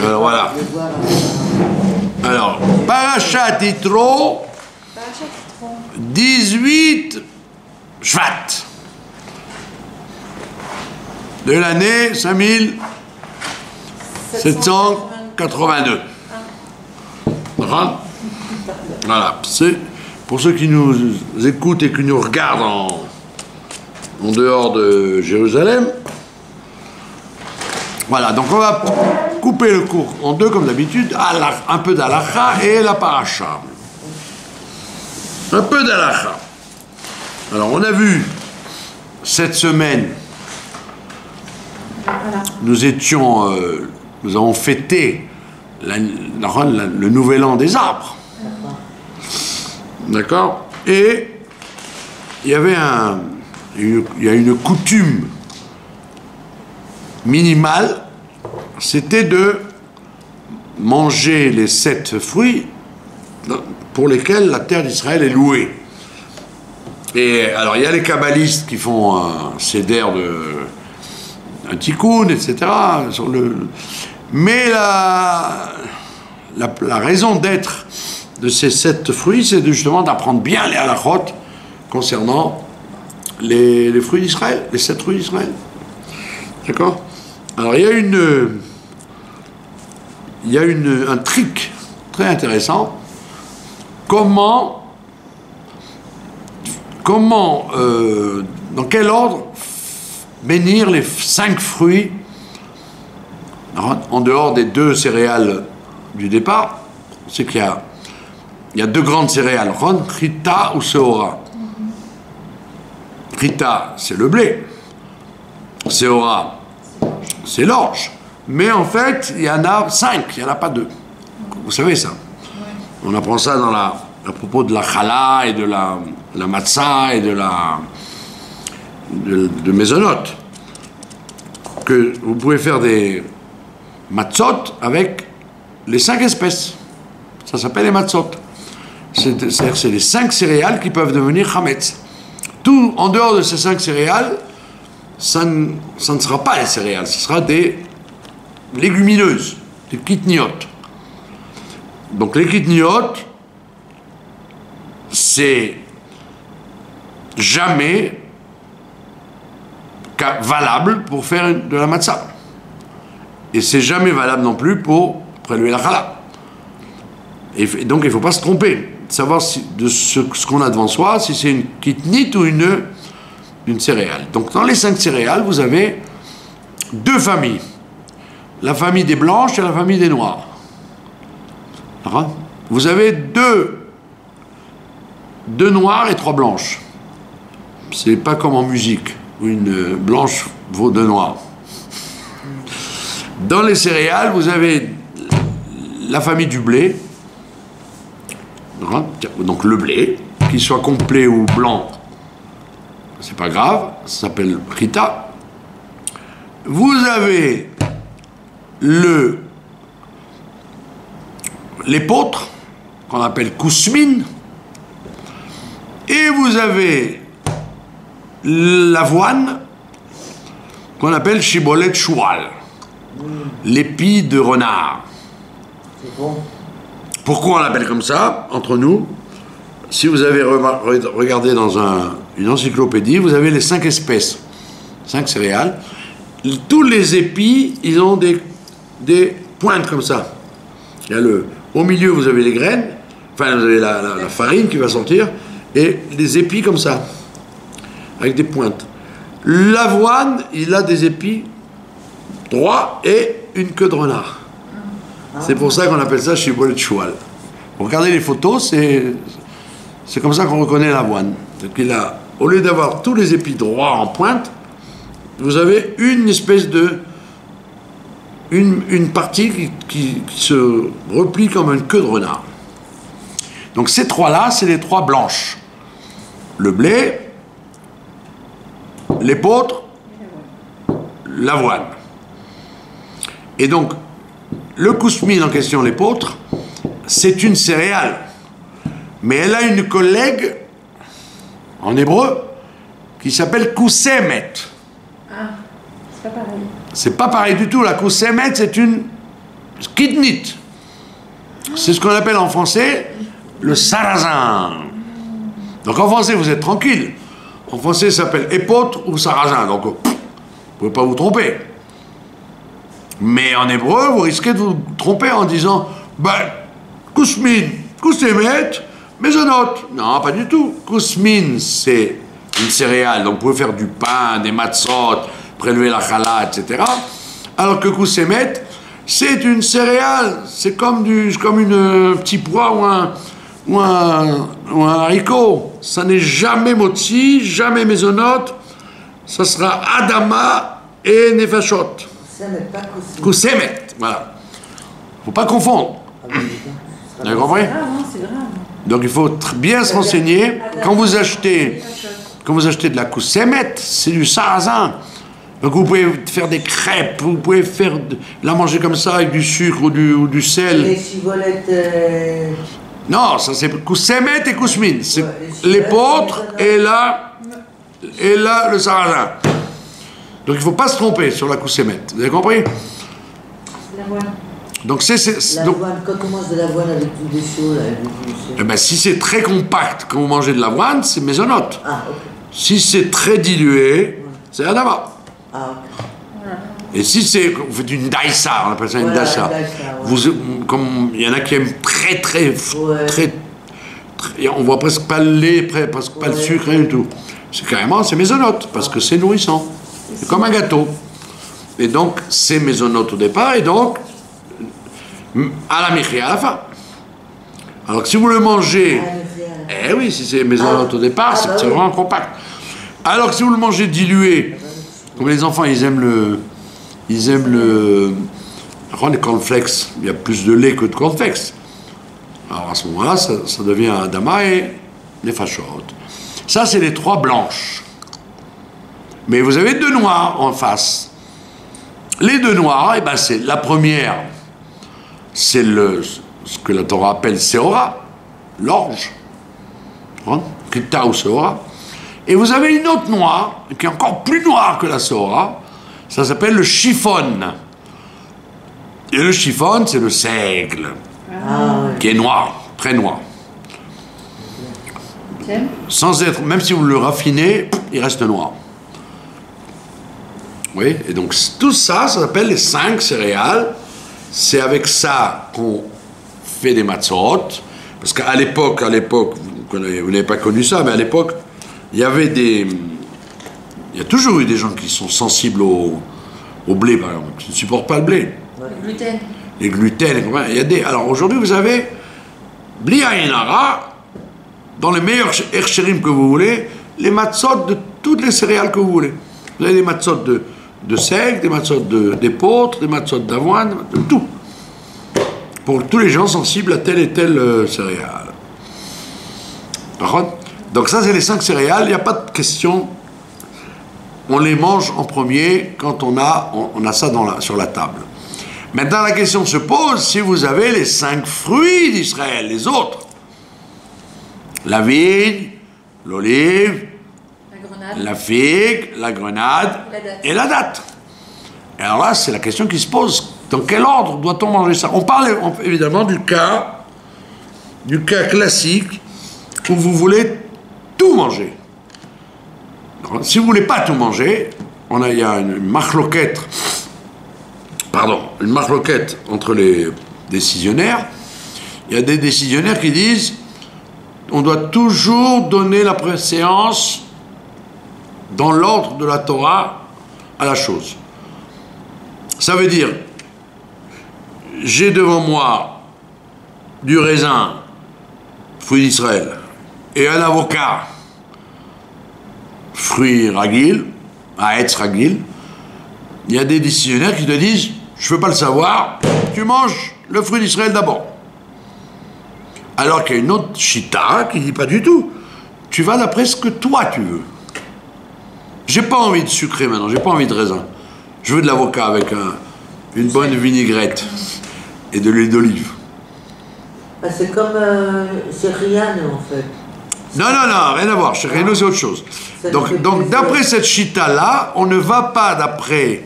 Alors voilà. Alors, Parashat Yitro, 18 Shvat de l'année 5782. Voilà, c'est pour ceux qui nous écoutent et qui nous regardent en dehors de Jérusalem. Voilà, donc on va couper le cours en deux comme d'habitude, un peu d'Halakha et la paracha. Un peu d'Halakha. Alors on a vu cette semaine, nous avons fêté le nouvel an des arbres. D'accord? Et il y avait une coutume minimale, c'était de manger les 7 fruits pour lesquels la terre d'Israël est louée. Et alors il y a les kabbalistes qui font un seder un tikkun, etc. Mais la raison d'être de ces 7 fruits, c'est justement d'apprendre bien les halachot concernant les fruits d'Israël, les 7 fruits d'Israël. D'accord? Alors il y a un trick très intéressant. Comment dans quel ordre bénir les 5 fruits en dehors des 2 céréales du départ? C'est qu'il y a 2 grandes céréales, ron, chita ou seora. Chita, c'est le blé. Seora, c'est l'orge. Mais en fait, il y en a 5, il n'y en a pas 2. Vous savez ça. On apprend ça à propos de la challah et de la matzah et de Mezonot. Que vous pouvez faire des matzot avec les 5 espèces. Ça s'appelle les matzot. C'est-à-dire c'est les 5 céréales qui peuvent devenir chametz. Tout en dehors de ces 5 céréales, ça ne sera pas les céréales, ce sera des légumineuses, des kitniotes. Donc les kitniotes, c'est jamais valable pour faire de la matzah. Et c'est jamais valable non plus pour prélever la challah. Et donc il ne faut pas se tromper, savoir de ce qu'on a devant soi, si c'est une kitnite ou une céréale. Donc dans les 5 céréales, vous avez 2 familles. La famille des blanches et la famille des noires. Vous avez 2 noires et 3 blanches. C'est pas comme en musique, où une blanche vaut 2 noirs. Dans les céréales, vous avez la famille du blé, donc le blé, qu'il soit complet ou blanc, c'est pas grave, ça s'appelle chita. Vous avez l'épeautre, qu'on appelle kousmine, et vous avez l'avoine, qu'on appelle shibolet choual, l'épi de renard. C'est bon. Pourquoi on l'appelle comme ça, entre nous? Si vous avez regardé dans une encyclopédie, vous avez les 5 espèces, 5 céréales. Tous les épis, ils ont des pointes comme ça. Au milieu, vous avez les graines, enfin, vous avez la farine qui va sortir, et les épis comme ça, avec des pointes. L'avoine, il a des épis droits et une queue de renard. C'est pour ça qu'on appelle ça shibolet choual. Vous regardez les photos, c'est comme ça qu'on reconnaît l'avoine. Au lieu d'avoir tous les épis droits en pointe, vous avez une espèce une partie qui se replie comme une queue de renard. Donc ces 3-là, c'est les 3 blanches. Le blé, l'épeautre, l'avoine. Et donc, le kousmine en question, l'épeautre, c'est une céréale. Mais elle a une collègue, en hébreu, qui s'appelle koussemet. Ah, c'est pas pareil. C'est pas pareil du tout. La koussemet, c'est une Skidnit. C'est ce qu'on appelle en français le sarrasin. Donc en français, vous êtes tranquille. En français, ça s'appelle épeautre ou sarrasin. Donc, vous ne pouvez pas vous tromper. Mais en hébreu, vous risquez de vous tromper en disant Kousmin, Kousemet, Mezonot. Non, pas du tout. Kousmin, c'est une céréale. Donc, vous pouvez faire du pain, des matzot, prélever la challah, etc. Alors que Kousemet, c'est une céréale. C'est comme une petit pois ou un haricot. Ça n'est jamais motzi, jamais Mezonot. Ça sera Adama et Nefashot. Kousemet, voilà. Il ne faut pas confondre. Vous avez compris? Donc il faut bien se renseigner. Quand vous achetez de la Kousemet, c'est du sarrasin. Donc vous pouvez faire des crêpes, vous pouvez la manger comme ça avec du sucre ou du sel. Les chivolettes... Non, ça c'est Kousemet et Kousmin. C'est l'épeautre et là, le sarrasin. Donc il ne faut pas se tromper sur la Kousemet. Vous avez compris? L'avoine. Donc L'avoine, quand on mange de l'avoine avec du dessous, là, eh ben, si c'est très compact quand vous mangez de l'avoine, c'est mésonote. Ah, ok. Si c'est très dilué, c'est Adama. Ah, ok. Et si c'est, vous faites une daïsa, on appelle ça une daïsa. Comme il y en a qui aiment très, on voit presque pas le lait, presque pas le sucre, rien du tout. C'est mésonote, parce que c'est nourrissant. C'est comme un gâteau. Et donc, c'est mésonote au départ, et donc, à la michi, à la fin. Alors que si vous le mangez, oui, si c'est mésonote au départ, c'est vraiment compact. Alors que si vous le mangez dilué, comme les enfants, ils aiment le cornflakes, il y a plus de lait que de cornflakes. Alors à ce moment-là, ça devient Adama et les fachot. Ça, c'est les trois blanches. Mais vous avez deux noires en face. Les deux noires, eh ben c'est la première, c'est ce que la Torah appelle Seora, l'orge, Krita ou Seora. Et vous avez une autre noire, qui est encore plus noire que la Seora, ça s'appelle le chiffon. Et le chiffon, c'est le seigle, qui est noir, très noir. Sans être, même si vous le raffinez, il reste noir. Oui, et donc tout ça, ça s'appelle les 5 céréales. C'est avec ça qu'on fait des matzot. Parce qu'à l'époque, vous n'avez pas connu ça, mais à l'époque, il y a toujours eu des gens qui sont sensibles au blé, par exemple, qui ne supportent pas le blé. Le gluten. Les gluten, alors aujourd'hui, vous avez bli ayin hara, dans les meilleurs hercherim que vous voulez, les matzot de toutes les céréales que vous voulez. Vous avez des matzot de seigle, des matzot d'épeautre, des matzot d'avoine, de tout. Pour tous les gens sensibles à telle et telle céréale. Par contre, donc ça, c'est les 5 céréales, il n'y a pas de question. On les mange en premier quand on a ça sur la table. Maintenant, la question se pose si vous avez les 5 fruits d'Israël, les autres. La vigne, l'olive, la figue, la grenade et la date. Et alors là, c'est la question qui se pose. Dans quel ordre doit-on manger ça? On parle évidemment du cas classique où vous voulez tout manger. Alors, si vous ne voulez pas tout manger, il y a une marloquette entre les décisionnaires. Il y a des décisionnaires qui disent on doit toujours donner la préséance dans l'ordre de la Torah à la chose. Ça veut dire, j'ai devant moi du raisin, fruit d'Israël, et un avocat, fruit ragil, haetz ragil. Il y a des décisionnaires qui te disent, je ne veux pas le savoir, tu manges le fruit d'Israël d'abord. Alors qu'il y a une autre chita qui dit pas du tout. Tu vas d'après ce que toi tu veux. J'ai pas envie de sucré maintenant, j'ai pas envie de raisin. Je veux de l'avocat avec une bonne vinaigrette et de l'huile d'olive. C'est comme chez Riano, en fait. Non, rien à voir. Chez Riano, c'est autre chose. Donc d'après cette chita-là, on ne va pas d'après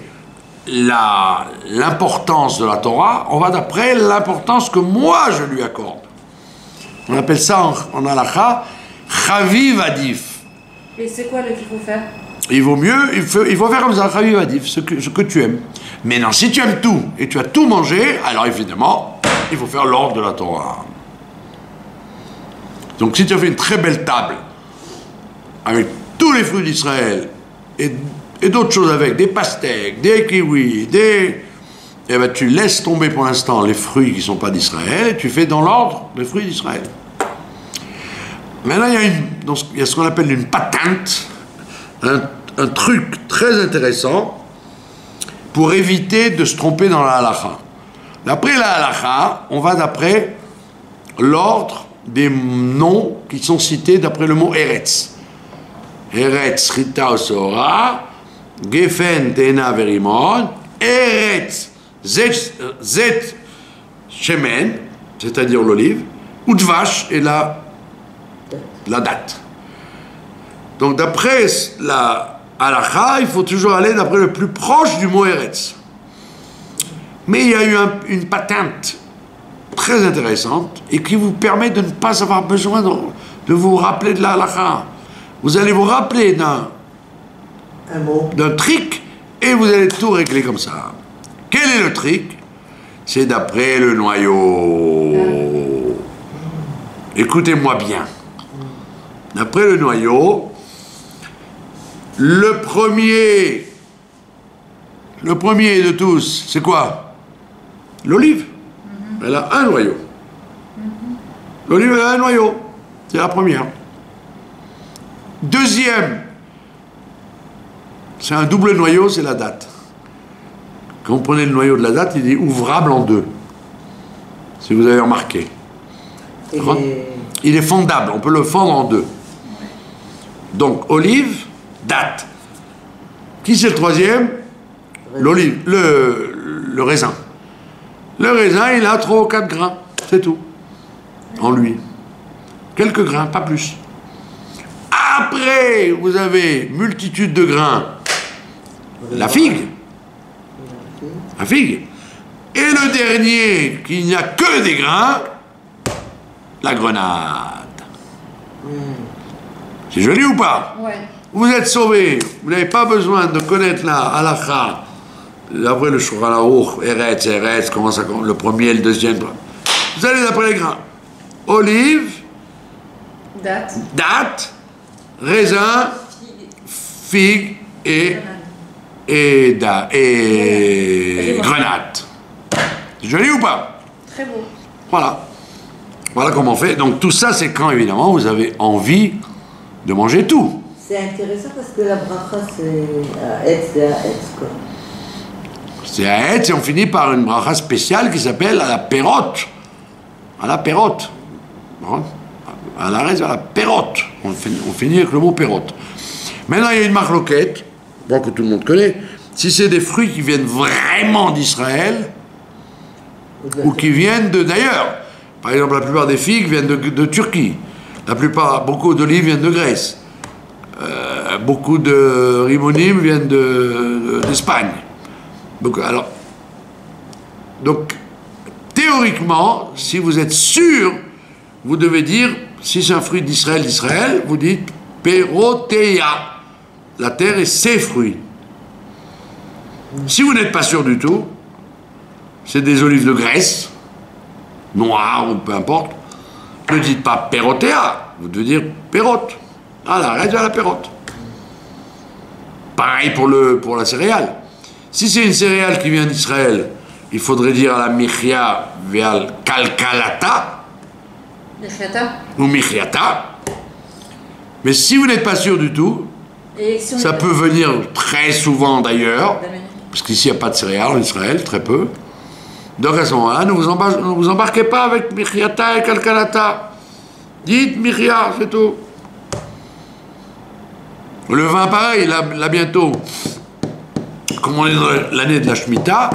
l'importance de la Torah, on va d'après l'importance que moi je lui accorde. On appelle ça en halakha chaviv adif. Et c'est quoi qu'il faut faire? Il vaut mieux, il faut faire comme ça, chaviv adif, ce que tu aimes. Mais non, si tu aimes tout et tu as tout mangé, alors évidemment, il faut faire l'ordre de la Torah. Donc si tu as fait une très belle table avec tous les fruits d'Israël et d'autres choses avec, des pastèques, des kiwis, eh ben, tu laisses tomber pour l'instant les fruits qui ne sont pas d'Israël et tu fais dans l'ordre les fruits d'Israël. Maintenant, il y a ce qu'on appelle une patente, un truc très intéressant pour éviter de se tromper dans la halakha. D'après la halakha, on va d'après l'ordre des noms qui sont cités d'après le mot Eretz. Eretz, Rita, Osora, Gefen, Tena, Verimon, Eretz, Zet, Shemen, c'est-à-dire l'olive, Udvash et la date. Donc d'après la halakha, il faut toujours aller d'après le plus proche du mot Eretz. Mais il y a eu une patente très intéressante et qui vous permet de ne pas avoir besoin de vous rappeler de la halakha. Vous allez vous rappeler d'un trick et vous allez tout régler comme ça. Quel est le trick? C'est d'après le noyau. Écoutez-moi bien. D'après le noyau, le premier de tous, c'est quoi? L'olive. Elle a un noyau. L'olive, elle a un noyau. C'est la première. Deuxième, c'est un double noyau, c'est la date. Quand vous prenez le noyau de la date, il est ouvrable en deux. Si vous avez remarqué. Il est fendable, on peut le fendre en deux. Donc, olive, date. Qui c'est le troisième? L'olive, le raisin. Le raisin, il a 3 ou 4 grains, c'est tout. En lui. Quelques grains, pas plus. Après, vous avez multitude de grains. La figue. La figue. Et le dernier, qui n'y a que des grains, la grenade. C'est joli ou pas? Ouais. Vous êtes sauvés. Vous n'avez pas besoin de connaître la halakha. Après le Shulchan Aruch, Eretz, comment ça commence, le premier, le deuxième. Vous allez d'après les grains. Olive, date, raisin, figue et grenade. C'est joli ou pas? Très beau. Voilà. Voilà comment on fait. Donc tout ça, c'est quand évidemment vous avez envie de manger tout. C'est intéressant parce que la bracha, c'est à Etz, quoi. C'est à Etz et on finit par une bracha spéciale qui s'appelle à la pérote. À la pérote. À la raison, à la pérote. On finit avec le mot pérote. Maintenant, il y a une marloquette, bon, que tout le monde connaît. Si c'est des fruits qui viennent vraiment d'Israël ou qui viennent d'ailleurs. Par exemple, la plupart des figues viennent de Turquie. Beaucoup d'olives viennent de Grèce. Beaucoup de rimonim viennent d'Espagne. Donc, théoriquement, si vous êtes sûr, vous devez dire, si c'est un fruit d'Israël, vous dites Pérotéa. La terre et ses fruits. Si vous n'êtes pas sûr du tout, c'est des olives de Grèce, noires ou peu importe, ne dites pas Pérotéa, vous devez dire Pérote. Voilà, reste à la pérote. Pareil pour la céréale. Si c'est une céréale qui vient d'Israël, il faudrait dire à la michia veal kalkalata ou michiata. Mais si vous n'êtes pas sûr du tout, ça peut venir très souvent d'ailleurs, parce qu'ici il n'y a pas de céréales en Israël, très peu. Donc à ce moment-là, ne vous embarquez pas avec michiata et kalkalata. Dites michia, c'est tout. Le vin, pareil, là bientôt, comme on est dans l'année de la Shemitah,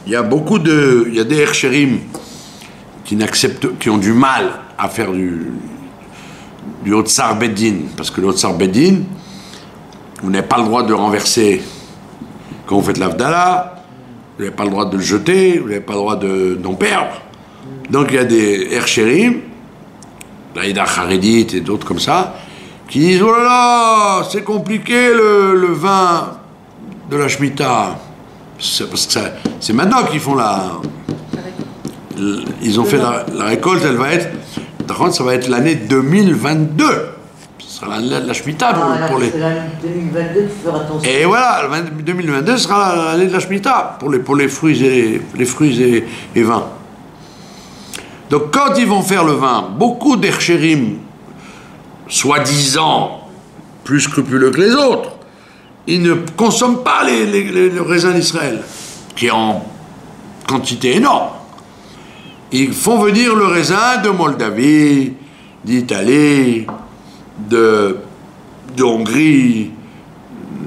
il y a des Herchérim qui ont du mal à faire du Otsar Beddin, parce que le Otsar Beddin, vous n'avez pas le droit de renverser Quand vous faites l'Avdallah, vous n'avez pas le droit de le jeter, vous n'avez pas le droit d'en perdre. Donc il y a des Herchérim, l'Aïda Haredit et d'autres comme ça, qui disent oh là là, c'est compliqué le vin de la Shemitah. Parce que c'est maintenant qu'ils font ils ont fait la récolte, elle va être. Par contre, ça va être l'année 2022. Ce sera l'année de la Shemitah pour les. C'est l'année 2022 qui fera attention. Et voilà, 2022 sera l'année de la Shemitah pour les fruits et vins. Donc quand ils vont faire le vin, beaucoup d'Herchérim, soi-disant plus scrupuleux que les autres, ils ne consomment pas le raisin d'Israël, qui est en quantité énorme. Ils font venir le raisin de Moldavie, d'Italie, de Hongrie,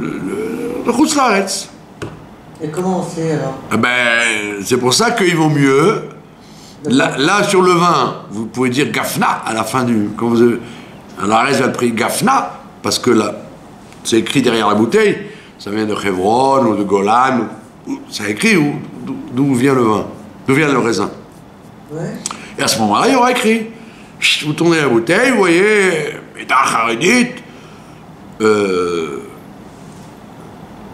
de Khoutzlaretz. Et comment on sait alors? C'est pour ça qu'il vaut mieux. Là, sur le vin, vous pouvez dire Gafna à la fin du. Quand vous la reste va le prix Gafna, parce que là, c'est écrit derrière la bouteille, ça vient de Hebron ou de Golan, ça écrit d'où vient le vin, d'où vient le raisin. Ouais. Et à ce moment-là, il y aura écrit. Vous tournez la bouteille, vous voyez, Médard Haredit,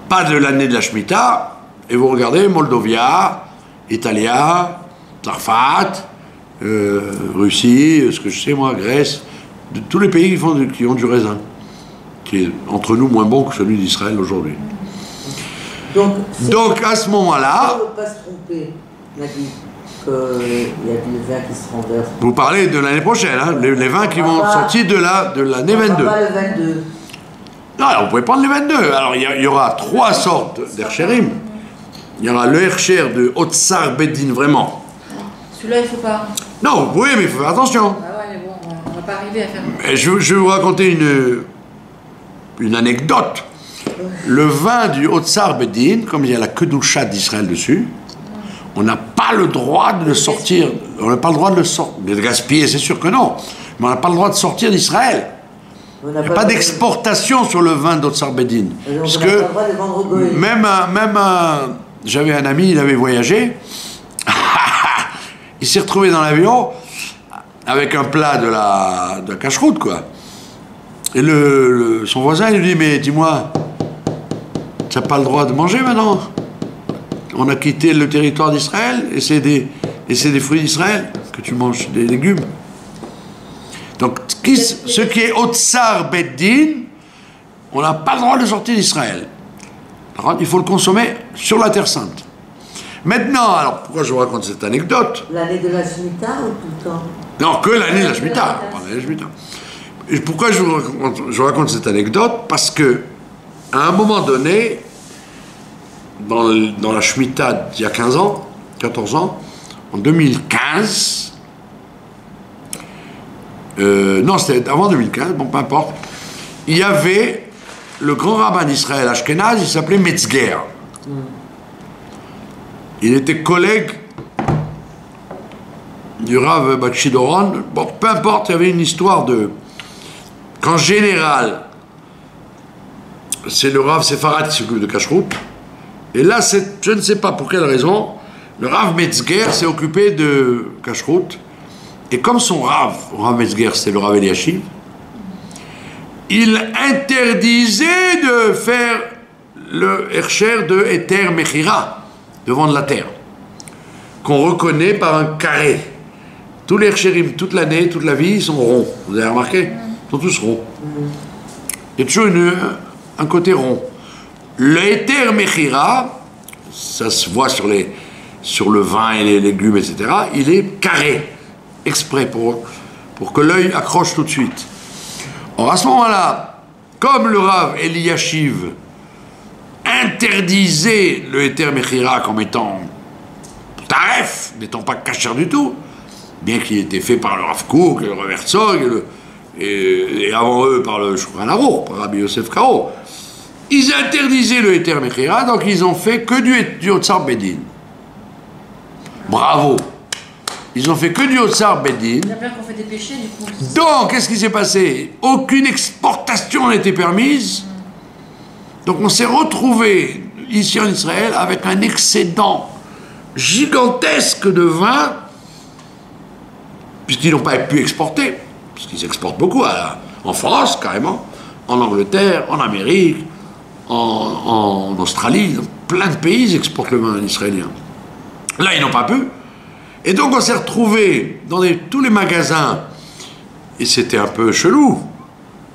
pas de l'année de la Shemitah, et vous regardez Moldovia, Italia, Tsarfat, Russie, ce que je sais moi, Grèce, de tous les pays qui ont du raisin, qui est entre nous moins bon que celui d'Israël aujourd'hui. Donc à ce moment-là, il ne faut pas se tromper, Nagui, qu'il y a des vins qui se renversent. Vous parlez de l'année prochaine, hein, les vins qui vont sortir de l'année 22. Pas le 22. Non, alors, vous pouvez prendre les 22. Alors il y aura 3 sortes d'Herchérim. Il y aura le Hercher de Otsar Bedin, vraiment. Celui-là, il ne faut pas. Non, vous pouvez, mais il faut faire attention. Ah ouais, mais bon, on va pas arriver à faire. Et je vais vous raconter une anecdote. Le vin du Otsar Bedin, comme il y a la Kedusha d'Israël dessus, on n'a pas le droit de le sortir. On n'a pas le droit de le sortir. De le gaspiller, c'est sûr que non. Mais on n'a pas le droit de sortir d'Israël. Il n'y a pas d'exportation sur le vin d'Otsar Bedin. Parce que même j'avais un ami, il avait voyagé. Il s'est retrouvé dans l'avion avec un plat de la cacheroute, quoi. Et son voisin, il lui dit, mais dis-moi, tu n'as pas le droit de manger maintenant? On a quitté le territoire d'Israël et c'est des fruits d'Israël que tu manges, des légumes. Donc, ce qui est Otsar Beddin, on n'a pas le droit de sortir d'Israël. Il faut le consommer sur la Terre Sainte. Maintenant, alors pourquoi je vous raconte cette anecdote? L'année de la Shemitah ou tout le temps? Non, que l'année de la Shemitah. Pas l'année de la Shemitah. Et pourquoi je vous raconte cette anecdote? Parce que, à un moment donné, dans la Shemitah d'il y a 15 ans, 14 ans, en 2015, non, c'était avant 2015, bon, peu importe, il y avait le grand rabbin d'Israël Ashkenaz, il s'appelait Metzger. Il était collègue du Rav Batchidoron. Bon, peu importe, il y avait une histoire qu'en général, c'est le Rav Sepharad qui s'occupe de Kashrut. Et là, je ne sais pas pour quelle raison, le Rav Metzger s'est occupé de Kashrut. Et comme son Rav Metzger, c'est le Rav Eliashiv, il interdisait de faire le Hercher de Eter Mechira, de vendre la terre, qu'on reconnaît par un carré. Tous les Hercherim, toute l'année, toute la vie, ils sont ronds. Vous avez remarqué? Ils sont tous ronds. Il y a toujours un côté rond. Le Eter Mechira, ça se voit sur le vin et les légumes, etc., il est carré, exprès, pour que l'œil accroche tout de suite. Or, à ce moment-là, comme le Rav Eliashiv interdisait le Eter Mechira comme étant taref, n'étant pas cachère du tout, bien qu'il ait été fait par le Rav Kook, et le Rav Herzog, et avant eux par le Shulchan Aruch, par Rabbi Yosef Karo, ils interdisaient le Eter Mechira, donc ils ont fait que du Otsar Bedin. Bravo! Ils ont fait que du Otsar Bedin. Il y a bien qu'on fait des péchés, du coup. Donc, qu'est-ce qui s'est passé? Aucune exportation n'était permise. Donc, on s'est retrouvé ici en Israël avec un excédent gigantesque de vin, puisqu'ils n'ont pas pu exporter, puisqu'ils exportent beaucoup en France carrément, en Angleterre, en Amérique, en Australie, dans plein de pays ils exportent le vin israélien. Là ils n'ont pas pu, et donc on s'est retrouvé dans tous les magasins, et c'était un peu chelou,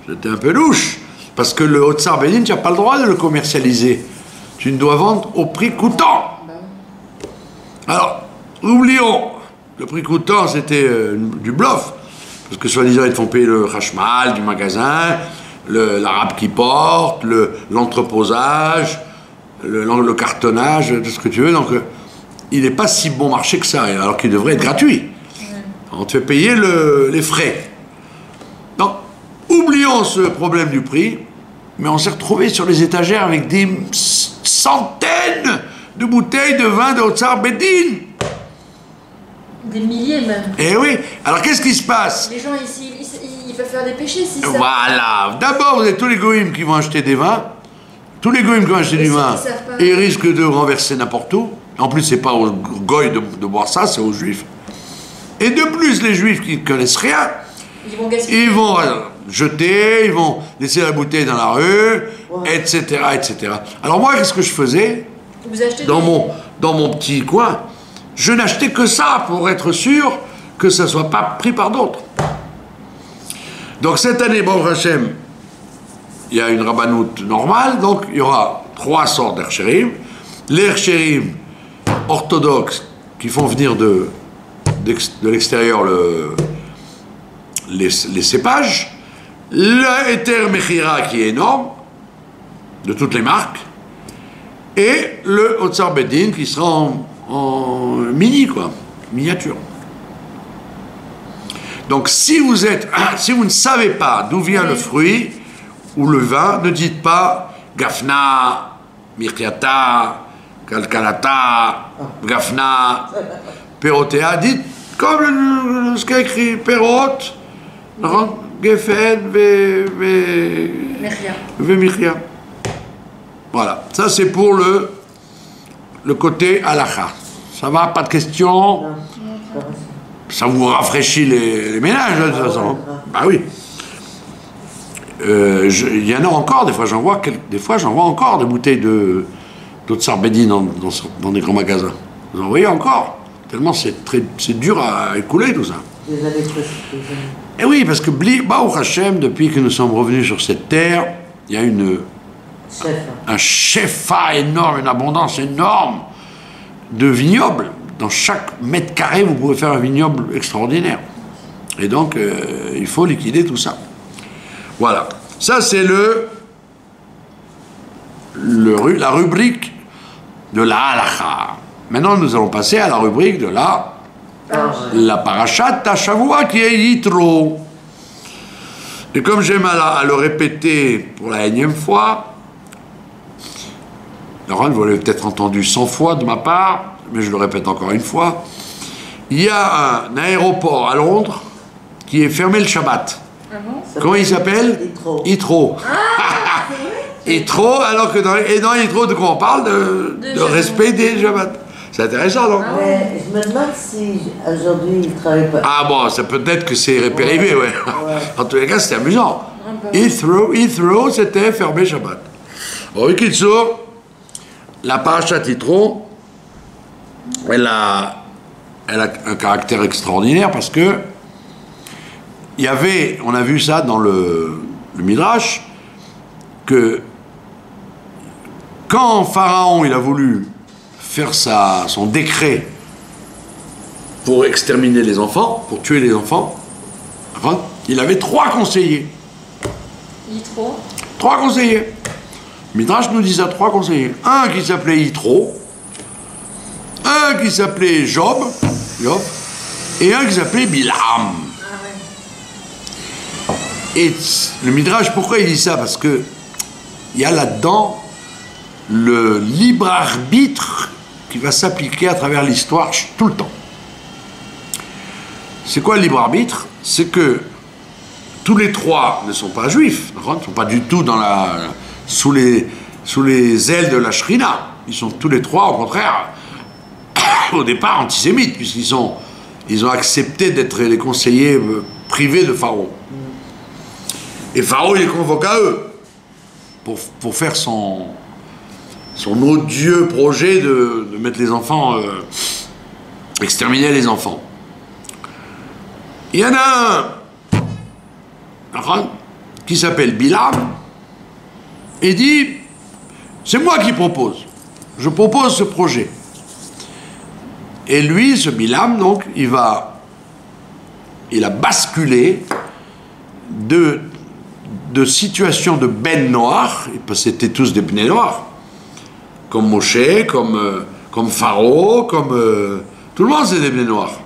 c'était un peu louche, parce que le Otsar Bedin, tu n'as pas le droit de le commercialiser. Tu ne dois vendre au prix coûtant. Alors, oublions, le prix coûtant, c'était du bluff. Parce que soi-disant, ils te font payer le hachmal du magasin, l'arabe qui porte, l'entreposage, le cartonnage, tout ce que tu veux. Donc, il n'est pas si bon marché que ça, alors qu'il devrait être gratuit. On te fait payer les frais. Donc, oublions ce problème du prix, mais on s'est retrouvé sur les étagères avec des centaines de bouteilles de vin de Otsar Bedin. Des milliers même. Eh oui, alors qu'est-ce qui se passe? Les gens ici, ils peuvent faire des péchés si ça. Voilà, d'abord vous avez tous les goïms qui vont acheter des vins, tous les goïms qui vont acheter du vin, et ils risquent de renverser n'importe où. En plus, c'est pas aux goïs de boire ça, c'est aux juifs. Et de plus, les juifs qui ne connaissent rien, ils vont jeter, ils vont laisser la bouteille dans la rue, etc., etc. Alors moi, qu'est-ce que je faisais? Vous achetez dans mon petit coin, je n'achetais que ça pour être sûr que ça ne soit pas pris par d'autres. Donc cette année, Baruch Hashem, il y a une rabbanoute normale, donc il y aura 3 sortes d'Herchérim. Les Herchérim orthodoxes qui font venir de l'extérieur les cépages, le Eter Mechira qui est énorme, de toutes les marques, et le Otsar Bedin qui sera en mini, quoi, miniature. Donc si vous ne savez pas d'où vient le fruit ou le vin, ne dites pas Gafna, Mirkiata, Kalkalata, Gafna, Perotea, dites comme ce qu'a écrit Perot, Geffen, Mirkia. Voilà, ça c'est pour le côté halakha. Ça va, pas de questions? Non. Ça vous rafraîchit les ménages, de toute façon. Bah oui. Il y en a encore, des fois j'en vois encore des bouteilles d'Otsar Bedin dans des grands magasins. Vous en voyez encore. Tellement c'est dur à écouler tout ça. Des années précédentes. Et oui, parce que Baruch Hashem, depuis que nous sommes revenus sur cette terre, il y a un shefa énorme, une abondance énorme de vignobles. Dans chaque mètre carré, vous pouvez faire un vignoble extraordinaire. Et donc, il faut liquider tout ça. Voilà. Ça, c'est la rubrique de la halakha. Maintenant, nous allons passer à la rubrique de la parashat Shavua qui est Yitro. Et comme j'aime à le répéter pour la énième fois, Laurent, vous l'avez peut-être entendu 100 fois de ma part, mais je le répète encore une fois, il y a un aéroport à Londres qui est fermé le Shabbat. Ah bon? Comment il s'appelle? Heathrow. Heathrow, alors que dans Heathrow, de quoi on parle? De respect des Shabbat. C'est intéressant, non? Mais je me demande si aujourd'hui il ne travaille pas. Ah bon, ça peut-être que c'est répérivé, ouais. En tous les cas, c'était amusant. Heathrow, c'était fermé Shabbat. Bon, Ikitso, la parashat Yitro, elle a un caractère extraordinaire parce que on a vu ça dans le Midrash, que quand Pharaon il a voulu faire son décret pour exterminer les enfants, pour tuer les enfants, il avait 3 conseillers. Yitro. 3 conseillers. Midrash nous dit ça, 3 conseillers. Un qui s'appelait Yitro, un qui s'appelait Job, et un qui s'appelait Bilam. Ah ouais. Et le Midrash, pourquoi il dit ça? Parce que il y a là-dedans le libre arbitre qui va s'appliquer à travers l'histoire tout le temps. C'est quoi le libre arbitre? C'est que tous les 3 ne sont pas juifs, ne sont pas du tout sous sous les ailes de la Shrina. Ils sont tous les trois, au contraire, au départ antisémites, ils ont accepté d'être les conseillers privés de Pharaon. Et Pharaon, il les convoque à eux pour faire son odieux projet de mettre les enfants, exterminer les enfants. Il y en a un qui s'appelle Bilam et dit, c'est moi qui propose, je propose ce projet. Et lui, ce Bilam, donc, il a basculé de situations de ben noirs, parce que c'était tous des bnei noirs, comme Moshe, comme Pharaon, comme tout le monde, c'est des bnei noirs.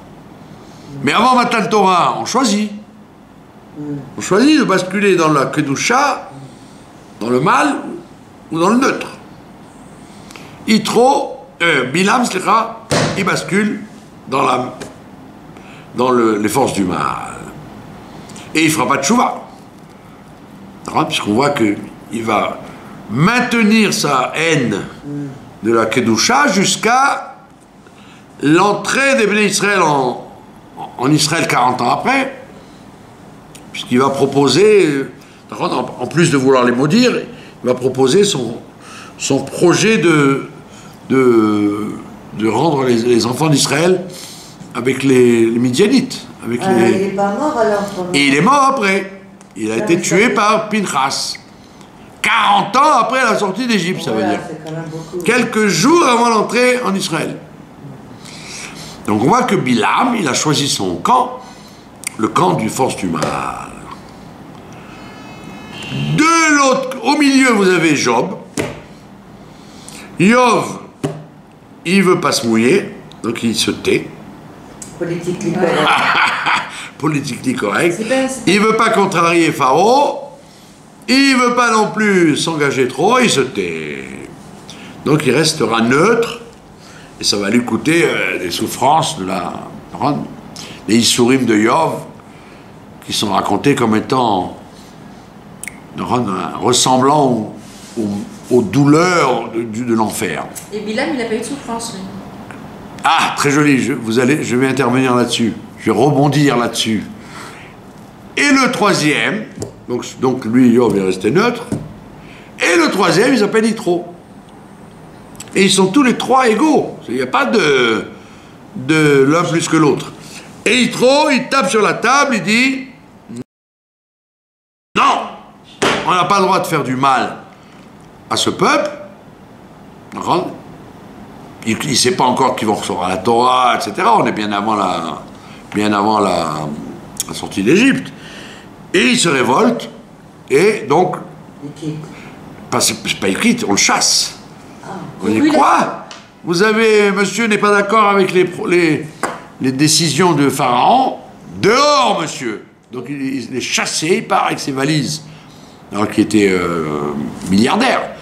Mais avant Matan Torah, on choisit. On choisit de basculer dans la Kedusha, dans le mal ou dans le neutre. Bilam, il bascule dans les forces du mal. Et il ne fera pas de tchouva. Puisqu'on voit qu'il va maintenir sa haine de la Kedusha jusqu'à l'entrée des Bnei Israël en Israël 40 ans après, puisqu'il va proposer, en plus de vouloir les maudire, il va proposer son projet de rendre les enfants d'Israël avec les Midianites. Il n'est pas mort alors. Et il est mort après. Il a été tué par Pinchas. 40 ans après la sortie d'Égypte, ça veut dire. Quelques jours avant l'entrée en Israël. Donc on voit que Bilam, il a choisi son camp, le camp du force du mal. De l'autre, au milieu, vous avez Job. Yov, il veut pas se mouiller, donc il se tait. Politiquement correct. Politiquement correct. Il veut pas contrarier Pharaon. Il veut pas non plus s'engager trop, il se tait. Donc il restera neutre. Et ça va lui coûter des souffrances des Issourim de Yov, qui sont racontés comme étant ressemblant aux douleurs de l'enfer. Et Bilam, il n'a pas eu de souffrance, lui. Ah, très joli, je vais intervenir là-dessus. Je vais rebondir là-dessus. Et le troisième, donc lui, Yov, est resté neutre. Et le troisième, il s'appelle Yitro. Et ils sont tous les trois égaux. Il n'y a pas de l'un plus que l'autre. Et Yitro, il tape sur la table, il dit non, on n'a pas le droit de faire du mal à ce peuple. Il ne sait pas encore qu'ils vont recevoir la Torah, etc. On est bien avant la sortie d'Égypte. Et il se révolte, et donc, c'est pas écrit, on le chasse. On dit quoi? Vous avez, monsieur n'est pas d'accord avec les décisions de Pharaon? Dehors, monsieur! Donc il est chassé, il part avec ses valises, alors qu'il était milliardaire.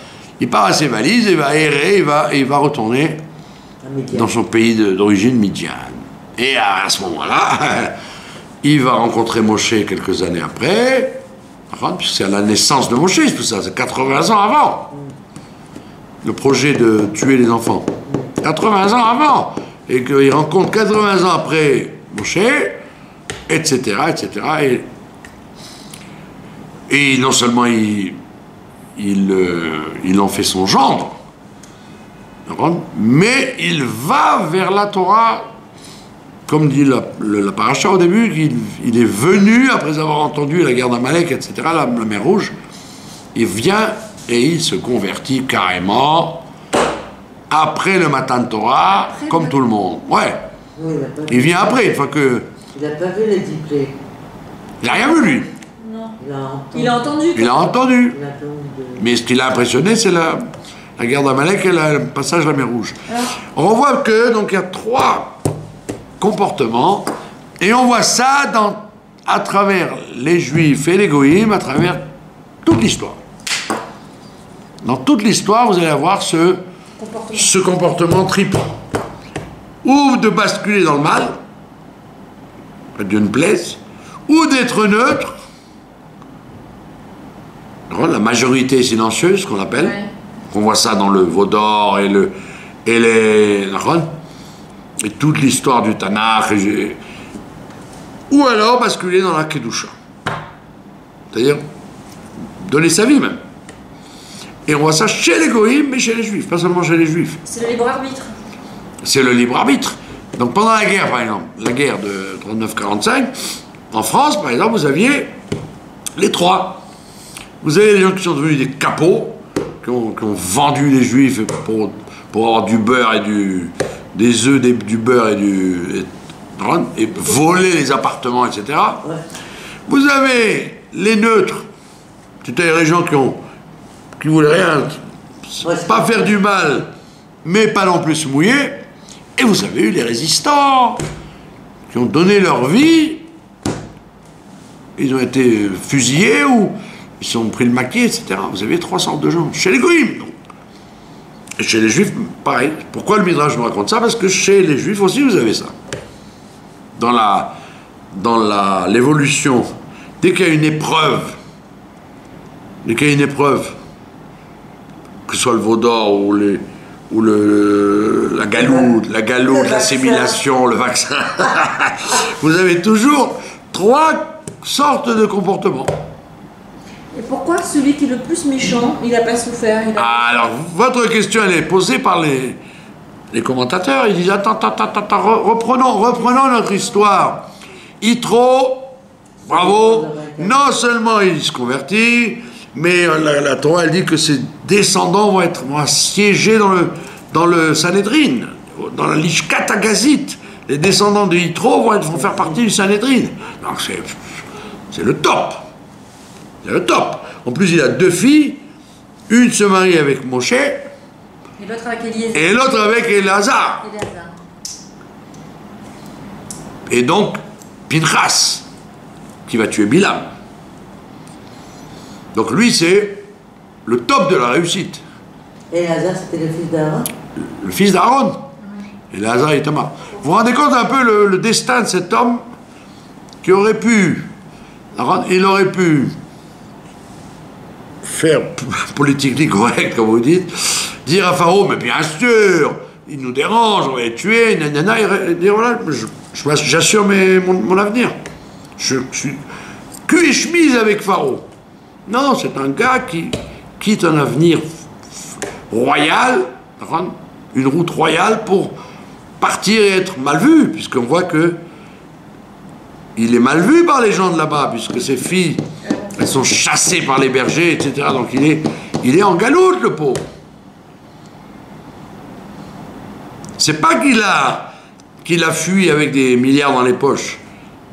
Il part avec ses valises, il va errer, il va retourner dans son pays d'origine, Midian. Et à ce moment-là, il va rencontrer Moshe quelques années après, puisque c'est à la naissance de Moshe, tout ça, c'est 80 ans avant. Le projet de tuer les enfants. 80 ans avant. Et qu'il rencontre 80 ans après Moshe, etc., etc. Et non seulement il en fait son gendre, mais il va vers la Torah, comme dit la paracha au début, il est venu, après avoir entendu la guerre d'Amalek, etc., la mer Rouge, il vient et il se convertit carrément après le Matan Torah, comme tout le monde. Ouais. Oui, il vient après, une fois que... Il n'a pas vu les 10 plaies. Il n'a rien vu, lui. Non. Il a entendu. Il a entendu. Il a entendu. Mais ce qui l'a impressionné, c'est la guerre d'Amalek et le passage de la mer Rouge. On voit que, donc, il y a 3 comportements, et on voit ça à travers les Juifs et les Goïms, à travers toute l'histoire. Dans toute l'histoire, vous allez avoir ce comportement triple. Ou de basculer dans le mal, que Dieu ne plaise, ou d'être neutre, la majorité silencieuse, qu'on appelle, On voit ça dans le Vaudor et les et toute l'histoire du Tanakh, ou alors basculer dans la Kedusha. C'est-à-dire donner sa vie même. Et on voit ça chez les Goïms, mais chez les Juifs, pas seulement chez les Juifs. C'est le libre arbitre. C'est le libre arbitre. Donc pendant la guerre, par exemple, la guerre de 39-45, en France, par exemple, vous aviez les trois. Vous avez les gens qui sont devenus des capots, qui ont vendu les Juifs pour avoir du beurre et des œufs, du beurre et voler les appartements, etc. Ouais. Vous avez les neutres, c'est-à-dire les gens qui voulaient rien, pas faire du mal, mais pas non plus se mouiller. Et vous avez eu les résistants, qui ont donné leur vie, ils ont été fusillés ou ils ont pris le maquis, etc. Vous avez 3 sortes de gens. Chez les Goïms, donc. Et chez les Juifs, pareil. Pourquoi le Midrash nous raconte ça? Parce que chez les Juifs aussi, vous avez ça. Dans l'évolution, dès qu'il y a une épreuve, que ce soit le Vaudor ou la galoute, l'assimilation, le vaccin, vous avez toujours 3 sortes de comportements. Et pourquoi celui qui est le plus méchant, il n'a pas souffert? Alors, votre question, elle est posée par les commentateurs. Ils disent, attends, reprenons notre histoire. Yitro, bravo, non seulement il se convertit, mais la Torah, elle dit que ses descendants vont siéger dans le Sanhédrin, dans la Lishkat Agazit. Les descendants de Yitro vont faire partie du Sanhédrin. Donc c'est le top. C'est le top. En plus, il a 2 filles. Une se marie avec Moshe. Et l'autre avec Eliezer. Et l'autre avec Elazar. Et donc, Pinchas, qui va tuer Bilam. Donc lui, c'est le top de la réussite. Et Elazar, c'était le fils d'Aaron? Le fils d'Aaron. Et Elazar et Tamar. Vous vous rendez compte un peu le destin de cet homme qui aurait pu... Il aurait pu faire politique correcte, comme vous dites, dire à Pharaon, mais bien sûr, il nous dérange, on va les tuer, nanana, et dire, voilà, j'assure mon avenir. Je suis cul et chemise avec Pharaon. Non, c'est un gars qui quitte un avenir royal, une route royale pour partir et être mal vu, puisqu'on voit que il est mal vu par les gens de là-bas, puisque ses filles, elles sont chassées par les bergers, etc. Donc il est en galoute, le pauvre. C'est pas qu'il a fui avec des milliards dans les poches.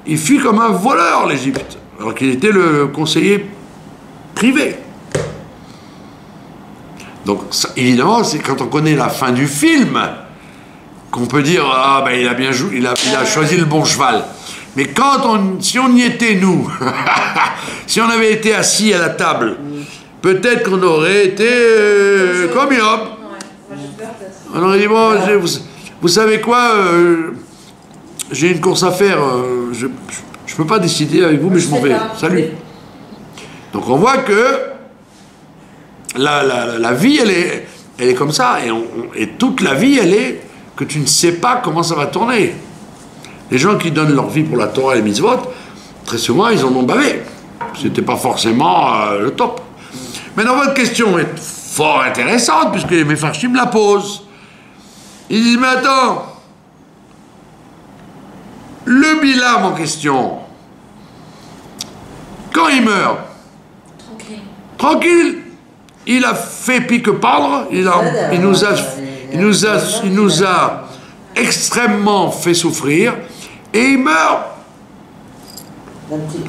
Il fuit comme un voleur, l'Égypte, alors qu'il était le conseiller privé. Donc, ça, évidemment, c'est quand on connaît la fin du film qu'on peut dire, ah ben il a bien joué, il a choisi le bon cheval. Mais si on y était, nous, si on avait été assis à la table, peut-être qu'on aurait été comme Job. On aurait dit, bon, vous savez quoi, j'ai une course à faire, je ne peux pas décider avec vous, mais je m'en vais. Salut. Donc on voit que la vie, elle est comme ça. Et toute la vie, elle est que tu ne sais pas comment ça va tourner. Les gens qui donnent leur vie pour la Torah et les mitzvot, très souvent, ils en ont bavé. C'était pas forcément le top. Maintenant, votre question est fort intéressante, puisque les Mefarshim la posent. Ils disent, mais attends, le Bilam en question, quand il meurt, tranquille, il a fait pique-pendre, il nous a extrêmement fait souffrir, et il meurt,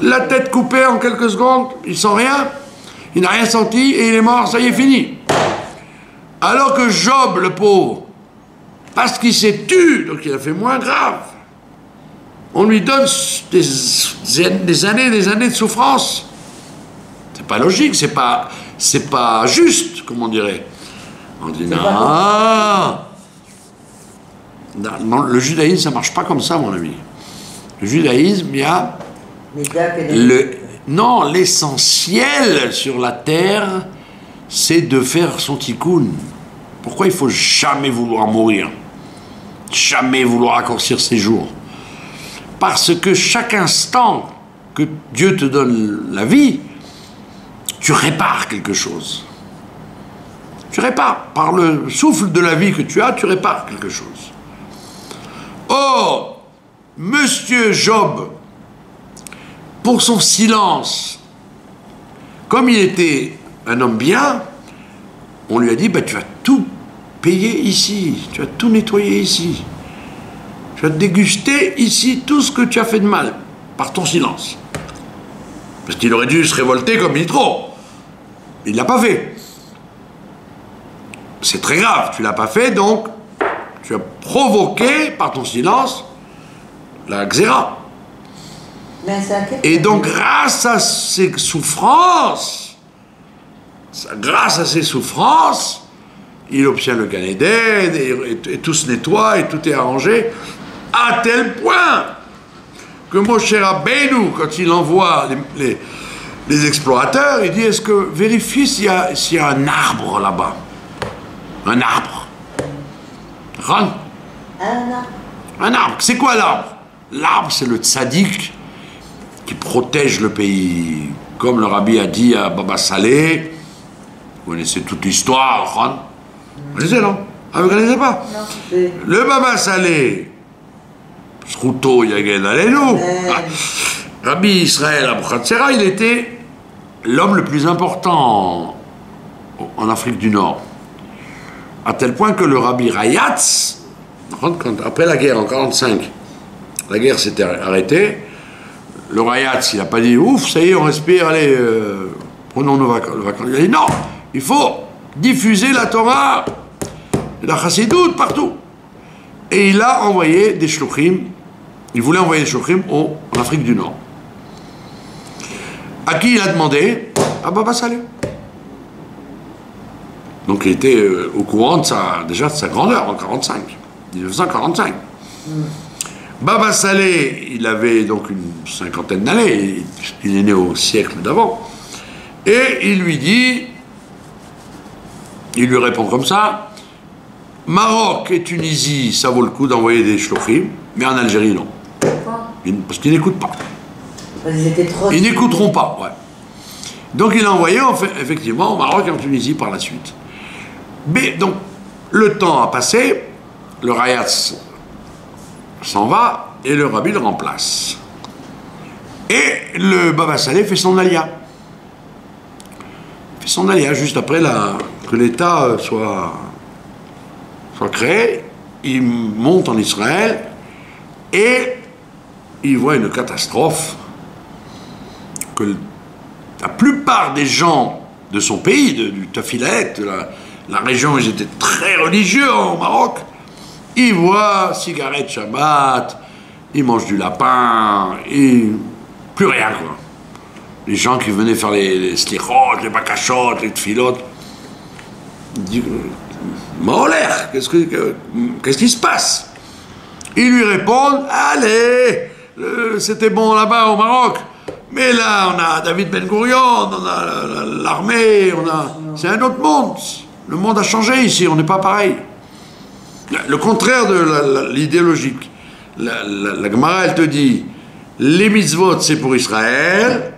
la tête coupée en quelques secondes, il sent rien, il n'a rien senti, et il est mort, ça y est, fini. Alors que Job, le pauvre, parce qu'il s'est tué, donc il a fait moins grave, on lui donne des années de souffrance. C'est pas logique, c'est pas juste, comme on dirait. On dit non, le judaïsme, ça marche pas comme ça, mon ami. Le judaïsme, il y a l'essentiel sur la terre, c'est de faire son tikkun. Pourquoi il faut jamais vouloir mourir? Jamais vouloir raccourcir ses jours? Parce que chaque instant que Dieu te donne la vie, tu répares quelque chose. Tu répares. Par le souffle de la vie que tu as, tu répares quelque chose. Or, Monsieur Job, pour son silence, comme il était un homme bien, on lui a dit, bah, tu vas tout payer ici, tu vas tout nettoyer ici. Tu vas déguster ici tout ce que tu as fait de mal, par ton silence. Parce qu'il aurait dû se révolter comme Yitro. Il ne l'a pas fait. C'est très grave, tu ne l'as pas fait, donc tu as provoqué par ton silence la xéra. Et donc grâce à ces souffrances, il obtient le Gan Eden et tout se nettoie et tout est arrangé, à tel point que Moshe Rabbeinu, quand il envoie les explorateurs, il dit, est-ce que vérifiez s'il y a un arbre là-bas? Un arbre. Un arbre. C'est quoi l'arbre? L'arbre, c'est le tzaddik qui protège le pays. Comme le rabbi a dit à Baba Saleh, vous connaissez toute l'histoire, vous connaissez, non? Ah, vous ne connaissez pas? Non. Le Baba Saleh, Sruto Yaged Alelu, Rabbi Israël Abkhatsera, il était l'homme le plus important en Afrique du Nord. À tel point que le Rabbi Rayatz, après la guerre en 1945, la guerre s'était arrêtée, le Rayatz, il n'a pas dit, ouf, ça y est, on respire, allez, prenons nos vacances. Il a dit, non, il faut diffuser la Torah, la Chassidoute partout. Et il a envoyé des shluchim, il voulait envoyer des shluchim en Afrique du Nord. À qui il a demandé? À Baba Saleh. Donc il était au courant de sa grandeur en 1945. Baba Saleh, il avait donc une cinquantaine d'années, il est né au siècle d'avant, et il lui répond comme ça, Maroc et Tunisie, ça vaut le coup d'envoyer des shluchim, mais en Algérie, non. Parce qu'ils n'écoutent pas. Ils n'écouteront pas, ouais. Donc il a envoyé, effectivement, au Maroc et en Tunisie par la suite. Mais donc, le temps a passé, le Rayatz s'en va, et le Rabbi le remplace. Et le Baba Saleh fait son alia. Il fait son alia juste après que l'État soit créé. Il monte en Israël, et il voit une catastrophe que la plupart des gens de son pays, du Tafilaet, de la région où ils étaient très religieux au Maroc, ils voient cigarette Shabbat, ils mangent du lapin, et plus rien, quoi. Les gens qui venaient faire les slichot, les bakashot, les tfilot, ils disent, Maoler, qu'est-ce qui se passe? Ils lui répondent, allez, c'était bon là-bas au Maroc, mais là, on a David Ben Gourion, on a l'armée, c'est un autre monde. Le monde a changé ici, on n'est pas pareil. Le contraire de l'idéologique. La Gemara, elle te dit, les mitzvot, c'est pour Israël,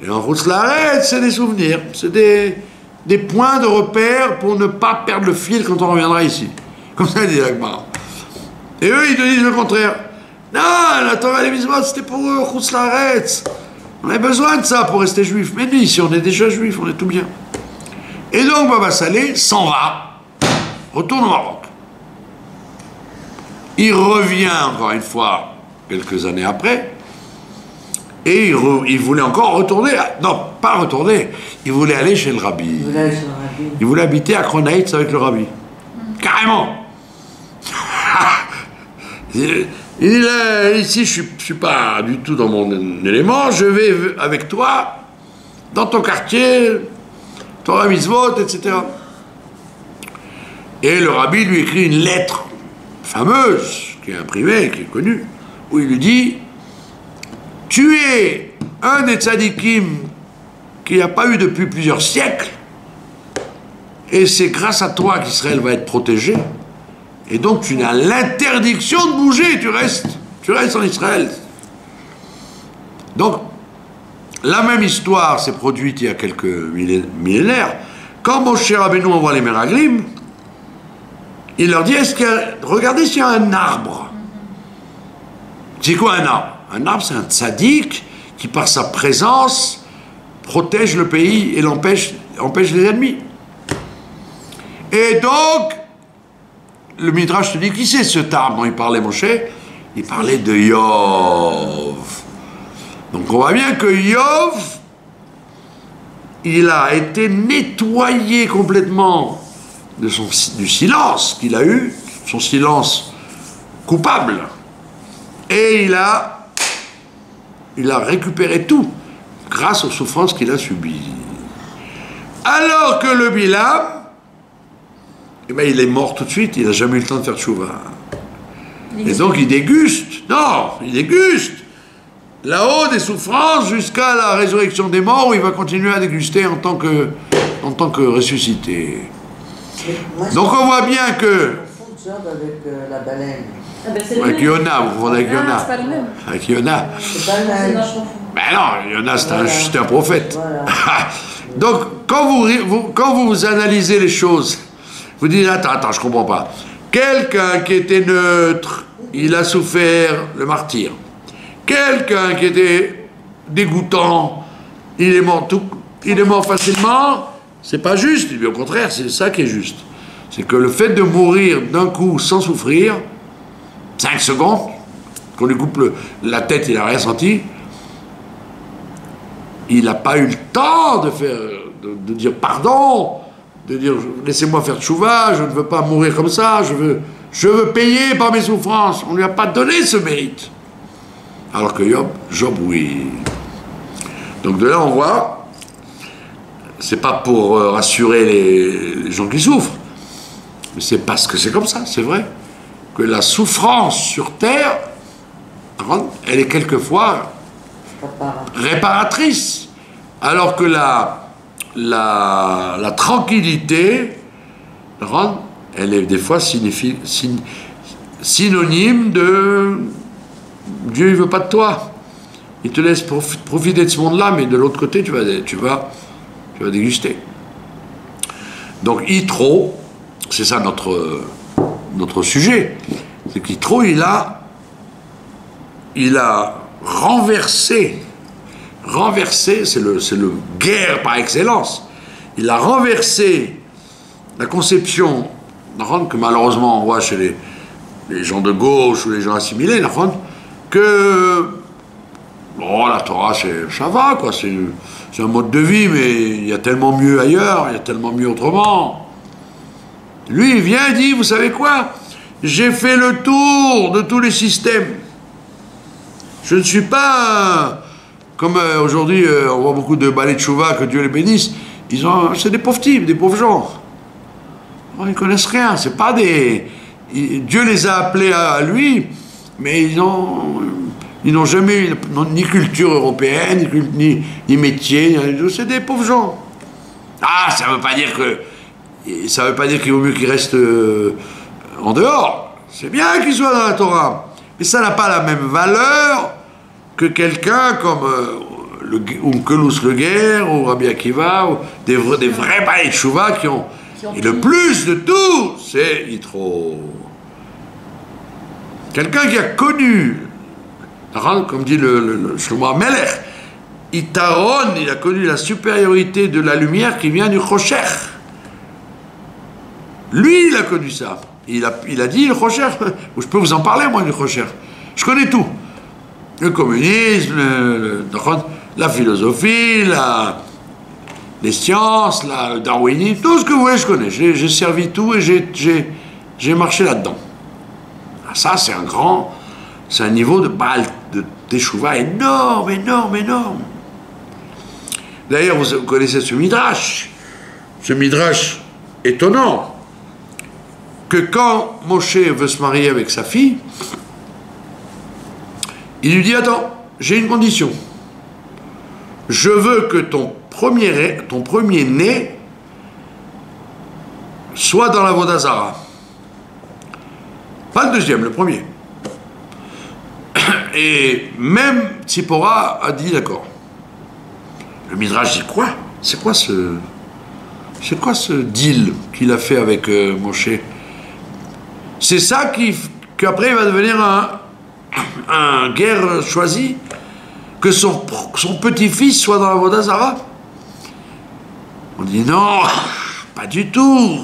et en Chutz La'aretz, c'est des souvenirs, c'est des points de repère pour ne pas perdre le fil quand on reviendra ici. Comme ça, dit la Gemara. Et eux, ils te disent le contraire. Non, la Torah et les mitzvot, c'était pour Chutz La'aretz. On a besoin de ça pour rester juif. Mais nous, si on est déjà juif, on est tout bien. Et donc, Baba Saleh s'en va, retourne au Maroc. Il revient encore une fois, quelques années après, et il voulait encore retourner. Non, pas retourner. Il voulait aller chez le rabbi. Il voulait habiter à Kronaitz avec le rabbi. Carrément. Il dit là, ici, je suis pas du tout dans mon élément, je vais avec toi, dans ton quartier, Torah mitzvot, etc. Et le rabbi lui écrit une lettre fameuse, qui est imprimée, qui est connue, où il lui dit, tu es un des tzadikim qu'il n'y a pas eu depuis plusieurs siècles, Et c'est grâce à toi qu'Israël va être protégé. Et donc tu as l'interdiction de bouger, tu restes en Israël. Donc, la même histoire s'est produite il y a quelques millénaires. Quand Moshe Rabbeinu envoie les Meraglim, il leur dit, regardez s'il y a un arbre. C'est quoi un arbre? Un arbre, c'est un tzaddik qui, par sa présence, protège le pays et empêche les ennemis. Et donc, le Midrash te dit, qui c'est cet arbre dont il parlait Moshe? Il parlait de Yov. Donc on voit bien que Yov, il a été nettoyé complètement du silence qu'il a eu, son silence coupable. Et il a récupéré tout grâce aux souffrances qu'il a subies. Alors que le Bilam, eh ben, il est mort tout de suite, il n'a jamais eu le temps de faire tchouva. Et donc il déguste, là-haut des souffrances jusqu'à la résurrection des morts où il va continuer à déguster en tant que ressuscité. Donc on voit bien que... Job avec la baleine. Ah ben, Avec Yona, vous confondez avec Yona. c'est pas le même. Avec Yona. C'est pas le même. Ben non, Yona c'était un prophète. Voilà. Donc quand vous analysez les choses, vous dites, attends, je comprends pas. Quelqu'un qui était neutre, il a souffert le martyre. Quelqu'un qui était dégoûtant, il est mort facilement, c'est pas juste. Mais au contraire, c'est ça qui est juste. C'est que le fait de mourir d'un coup sans souffrir, 5 secondes, qu'on lui coupe la tête, il n'a rien senti, il n'a pas eu le temps de dire pardon, de dire laissez-moi faire tchouva, je ne veux pas mourir comme ça, je veux payer par mes souffrances. On ne lui a pas donné ce mérite. Alors que Job, oui. Donc de là, on voit, c'est pas pour rassurer les gens qui souffrent, mais c'est parce que c'est comme ça, c'est vrai, que la souffrance sur terre, elle est quelquefois réparatrice, alors que la tranquillité, elle est des fois synonyme de Dieu il veut pas de toi, il te laisse profiter de ce monde-là, mais de l'autre côté tu vas déguster. Donc Yitro, c'est ça notre sujet, c'est qu'Yitro il a renversé, c'est le guerre par excellence. Il a renversé la conception que malheureusement on voit chez les gens de gauche ou les gens assimilés, que la Torah ça va quoi, c'est un mode de vie, mais il y a tellement mieux ailleurs, il y a tellement mieux autrement. Lui il vient et dit, vous savez quoi, j'ai fait le tour de tous les systèmes. Je ne suis pas comme aujourd'hui on voit beaucoup de balais de chouva, que Dieu les bénisse, c'est des pauvres types, des pauvres gens. Ils ne connaissent rien, c'est pas Dieu les a appelés à lui, mais ils n'ont jamais eu ni culture européenne, ni métier, c'est des pauvres gens. Ah, ça ne veut pas dire qu'il vaut mieux qu'ils restent en dehors. C'est bien qu'ils soient dans la Torah, mais ça n'a pas la même valeur que quelqu'un comme Onkelos Le Guerre ou Rabbi Akiva, ou des vrais balais de chouva qui ont... Et le plus de tout, c'est Yitro. Quelqu'un qui a connu, comme dit le Shlomo HaMelech, Itaron, il a connu la supériorité de la lumière qui vient du Chocher. Lui, il a connu ça. Il a dit le Chocher. Je peux vous en parler, moi, du Chocher. Je connais tout. Le communisme, la philosophie, les sciences, le darwinisme, tout ce que vous voulez, je connais. J'ai servi tout et j'ai marché là-dedans. Ça, c'est un niveau de Baal, de Teshuvah énorme. D'ailleurs, vous connaissez ce midrash étonnant, que quand Moshe veut se marier avec sa fille, il lui dit, attends, j'ai une condition. Je veux que ton premier-né soit dans la Vodazara. Pas le deuxième, le premier. Et même Tzipora a dit d'accord. Le Midrash dit quoi? C'est quoi ce deal qu'il a fait avec Moshe? C'est ça qu'après il va devenir un guerre choisi? Que son petit-fils soit dans la Vodazara? On dit non, pas du tout.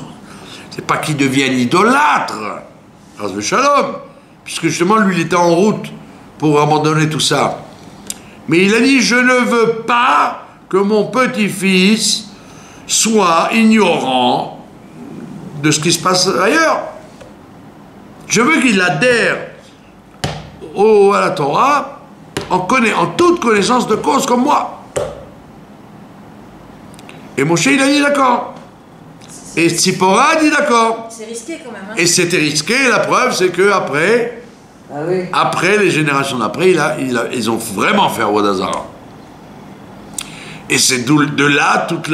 C'est pas qu'il devienne idolâtre, Shalom, puisque justement lui il était en route pour abandonner tout ça. Mais il a dit, je ne veux pas que mon petit-fils soit ignorant de ce qui se passe ailleurs. Je veux qu'il adhère à la Torah en toute connaissance de cause comme moi. Et Moshe il a dit d'accord. Et Tzipora a dit d'accord. C'est risqué quand même. Hein. Et c'était risqué, la preuve c'est que après, après les générations d'après, ils ont vraiment fait Vodazara. Et c'est de là toute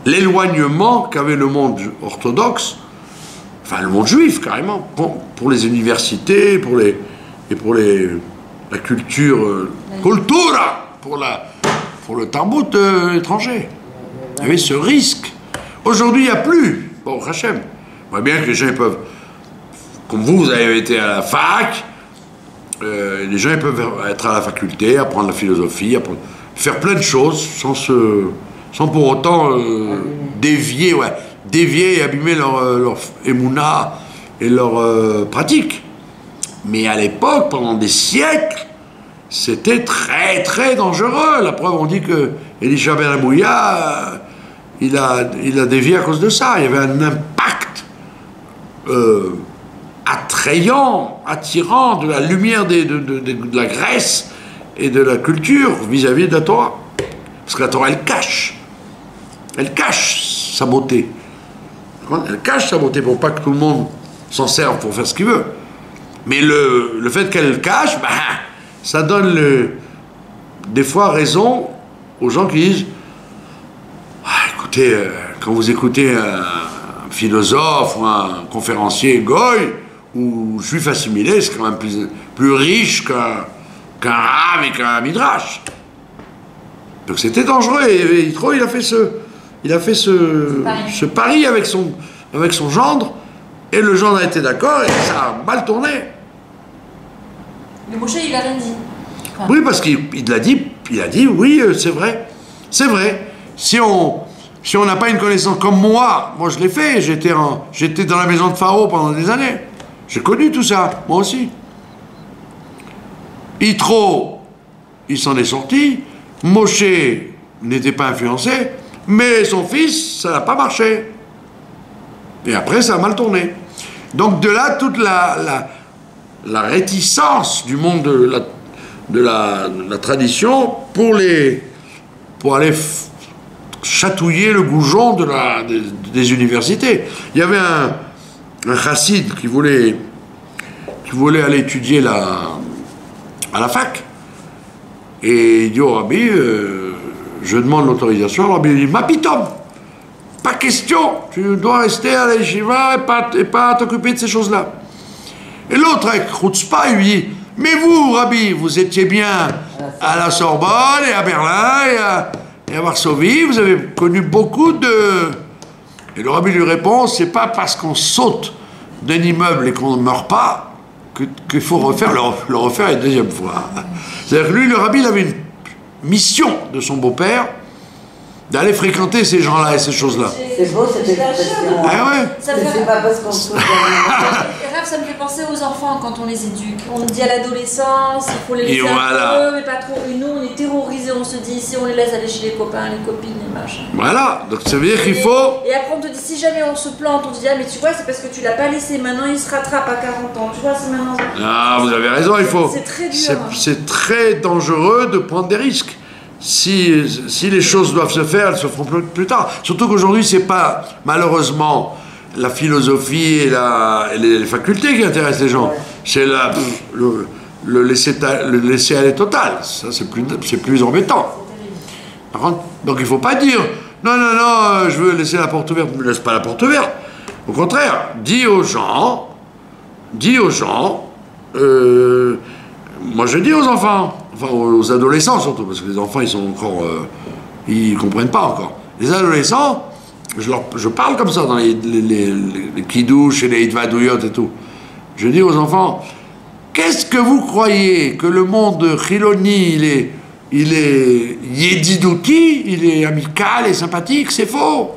l'éloignement qu'avait le monde orthodoxe, enfin le monde juif carrément, pour les universités, pour la culture, cultura, pour le tarbout étranger. Il y avait ce risque. Aujourd'hui, il n'y a plus. Bon, Hachem. On voit bien que les gens ils peuvent, comme vous avez été à la fac, les gens ils peuvent être à la faculté, apprendre la philosophie, faire plein de choses sans pour autant dévier et abîmer leur émouna et leur pratique. Mais à l'époque, pendant des siècles, c'était très très dangereux. La preuve, on dit que Elisha ben Amouya, il a dévié à cause de ça. Il y avait un impact attirant de la lumière de la Grèce et de la culture vis-à-vis de la Torah. Parce que la Torah, elle cache sa beauté. Elle cache sa beauté pour pas que tout le monde s'en serve pour faire ce qu'il veut. Mais le fait qu'elle cache, ça donne des fois raison aux gens qui disent écoutez, quand vous écoutez un philosophe ou un conférencier goy ou juif assimilé, c'est quand même plus riche qu'un rave et qu'un midrash. Donc c'était dangereux et Yitro il a fait ce pari avec son gendre et le gendre a été d'accord et ça a mal tourné. Le Moshe il a rien dit. Enfin... Oui, parce qu'il l'a dit, il a dit oui, c'est vrai. C'est vrai. Si on n'a pas une connaissance comme moi je l'ai fait, j'étais dans la maison de Pharaon pendant des années. J'ai connu tout ça, moi aussi. Yitro, il s'en est sorti. Moshe n'était pas influencé, mais son fils, ça n'a pas marché. Et après, ça a mal tourné. Donc de là, toute la réticence du monde de la tradition pour aller chatouiller le goujon des universités. Il y avait un chassid qui voulait aller étudier à la fac. Et il dit au rabbi, je demande l'autorisation. Le rabbi dit, ma pitom, pas question, tu dois rester à la yeshiva et pas t'occuper de ces choses-là. Et l'autre, avec Chutzpah, il lui dit, mais vous, rabbi, vous étiez bien à la Sorbonne et à Berlin et à Varsovie, vous avez connu beaucoup de... Et le rabbi lui répond, c'est pas parce qu'on saute d'un immeuble et qu'on ne meurt pas qu'il faut le refaire une deuxième fois. C'est-à-dire que lui, le rabbi, il avait une mission de son beau-père d'aller fréquenter ces gens-là et ces choses-là. C'est beau cette expression. Ah ouais. C'est pas parce qu'on saute Raph, ça me fait penser aux enfants quand on les éduque. On dit à l'adolescence, il faut les laisser un peu, mais pas trop. Et nous, on est terrorisés, on se dit, si on les laisse aller chez les copains, les copines, les machins. Voilà, donc ça veut dire qu'il faut... Et après, on te dit, si jamais on se plante, on te dit, ah, mais tu vois, c'est parce que tu l'as pas laissé, maintenant il se rattrape à 40 ans. Tu vois, c'est maintenant... Ah, vous avez raison, il faut... C'est très dur. C'est très dangereux de prendre des risques. Si les choses doivent se faire, elles se feront plus tard. Surtout qu'aujourd'hui, c'est pas, malheureusement, la philosophie et les facultés qui intéressent les gens. C'est le laisser aller total. Ça, c'est plus embêtant. Par contre, donc il ne faut pas dire non, non, non, je veux laisser la porte ouverte. Ne laisse pas la porte ouverte. Au contraire, dis aux gens, moi je dis aux enfants, enfin aux adolescents surtout, parce que les enfants ils sont encore, ils comprennent pas encore. Les adolescents, je parle comme ça dans les kidouches et les hitvadouyot et tout. Je dis aux enfants, qu'est-ce que vous croyez que le monde chiloni, il est yedidouti, il est amical et sympathique? C'est faux.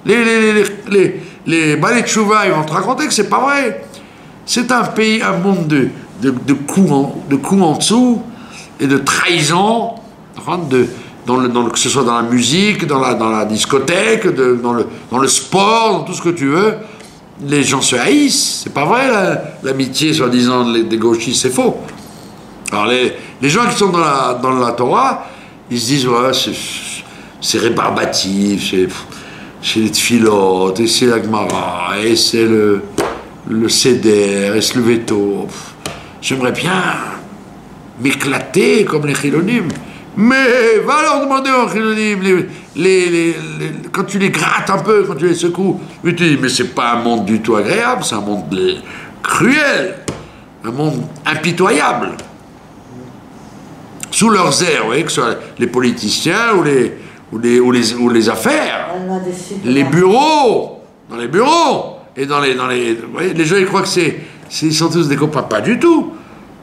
Les balais de chouva, ils vont te raconter que c'est pas vrai. C'est un pays, un monde de coups en dessous et de trahison, que ce soit dans la musique, dans la discothèque, dans le sport, dans tout ce que tu veux. Les gens se haïssent. C'est pas vrai, l'amitié, soi-disant, des gauchistes, c'est faux. Alors, les gens qui sont dans la Torah, ils se disent, ouais, c'est rébarbatif, c'est les tfilotes, et c'est la Gemara, et c'est le Seder, et c'est le veto. J'aimerais bien m'éclater comme les chilonim. Mais va leur demander aux chilonim, quand tu les grattes un peu, quand tu les secoues, tu dis, mais c'est pas un monde du tout agréable, c'est un monde cruel, un monde impitoyable. Sous leurs airs, vous voyez, que ce soit les politiciens ou les affaires, les bureaux, dans les bureaux, et dans les vous voyez, les gens ils croient que ils sont tous des copains, pas du tout.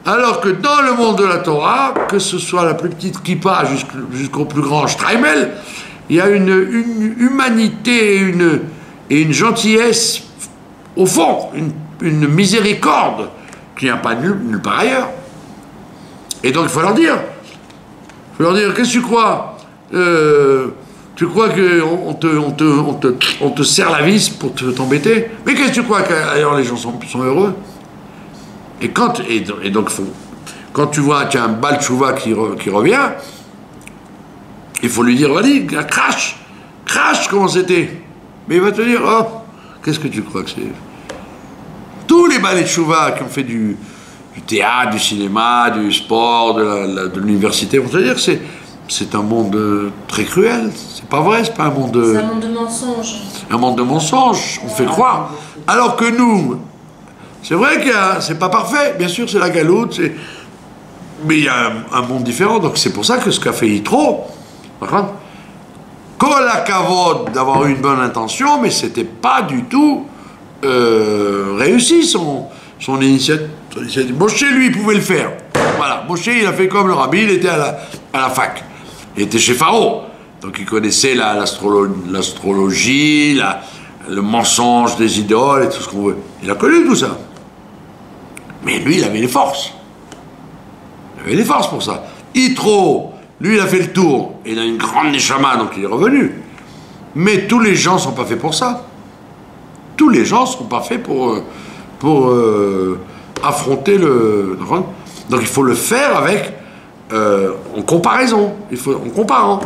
Alors que dans le monde de la Torah, que ce soit la plus petite kippa jusqu'au plus grand Streimel, il y a une humanité et une gentillesse au fond, une miséricorde qui n'y a pas nulle part ailleurs. Et donc il faut leur dire, qu'est-ce que tu crois? Tu crois qu'on te serre la vis pour t'embêter? Mais qu'est-ce que tu crois qu'ailleurs les gens sont heureux? Et donc quand tu vois qu'il y a un bal tchouva qui revient, il faut lui dire, vas-y, crache comment c'était. Mais il va te dire, oh, qu'est-ce que tu crois que c'est? Tous les balais tchouva qui ont fait du théâtre, du cinéma, du sport, de l'université, vont te dire que c'est un monde très cruel. C'est pas vrai, c'est pas un monde... C'est un monde de mensonges. Un monde de mensonges, on fait croire. Alors que nous, c'est vrai que c'est pas parfait, bien sûr, c'est la galoute, mais il y a un monde différent, donc c'est pour ça que ce qu'a fait Yitro, par contre, kol hakavod d'avoir eu une bonne intention, mais c'était pas du tout réussi son initiative. Moshe, lui, il pouvait le faire. Voilà, Moshe, il a fait comme le rabbi, il était à la fac. Il était chez Pharaon. Donc il connaissait l'astrologie, le mensonge des idoles et tout ce qu'on veut. Il a connu tout ça. Mais lui, il avait les forces. Il avait les forces pour ça. Yitro, lui, il a fait le tour. Il a une grande neshama, donc il est revenu. Mais tous les gens ne sont pas faits pour ça. Tous les gens ne sont pas faits pour affronter le... Donc il faut le faire avec... en comparaison. En comparant.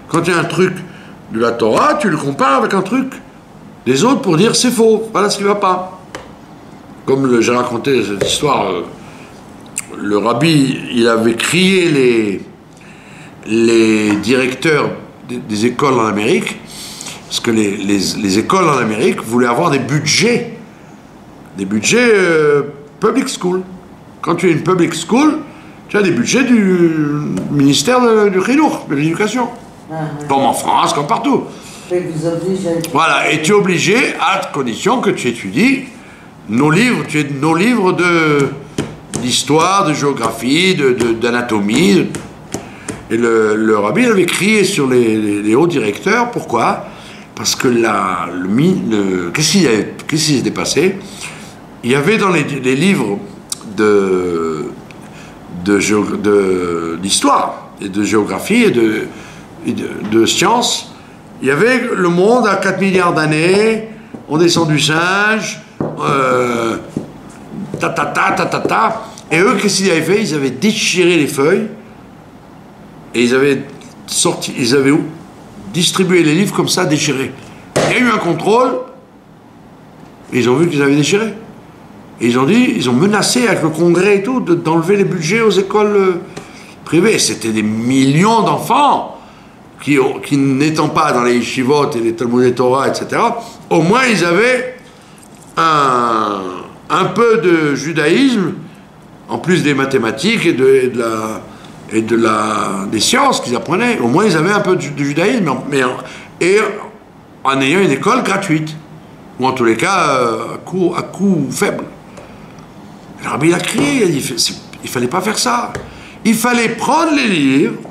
Quand il y a un truc de la Torah, tu le compares avec un truc des autres pour dire c'est faux. Voilà ce qui ne va pas. Comme j'ai raconté cette histoire, le rabbi, il avait crié les directeurs des écoles en Amérique, parce que les écoles en Amérique voulaient avoir des budgets public school. Quand tu es une public school, tu as des budgets du ministère du Chinuch, de l'éducation. Comme en France, comme partout. Voilà, et tu es obligé, à condition que tu étudies nos livres d'histoire, de géographie, d'anatomie. Et le rabbi avait crié sur les hauts directeurs. Pourquoi? Parce que qu'est-ce qui s'était passé? Il y avait dans les livres d'histoire et de géographie et de sciences, il y avait le monde à 4 milliards d'années, on descend du singe, et eux, qu'est-ce qu'ils avaient fait? Ils avaient déchiré les feuilles et ils avaient distribué les livres comme ça, déchirés. Il y a eu un contrôle et ils ont vu qu'ils avaient déchiré. Et ils ont menacé avec le congrès et tout d'enlever les budgets aux écoles privées. C'était des millions d'enfants qui n'étant pas dans les yeshivot et les Talmudei Torah, etc., au moins ils avaient un peu de judaïsme, en plus des mathématiques et des sciences qu'ils apprenaient. Au moins ils avaient un peu de judaïsme, et en ayant une école gratuite, ou en tous les cas à coût faible. Le rabbi il a crié, il a dit, il fallait pas faire ça. Il fallait prendre les livres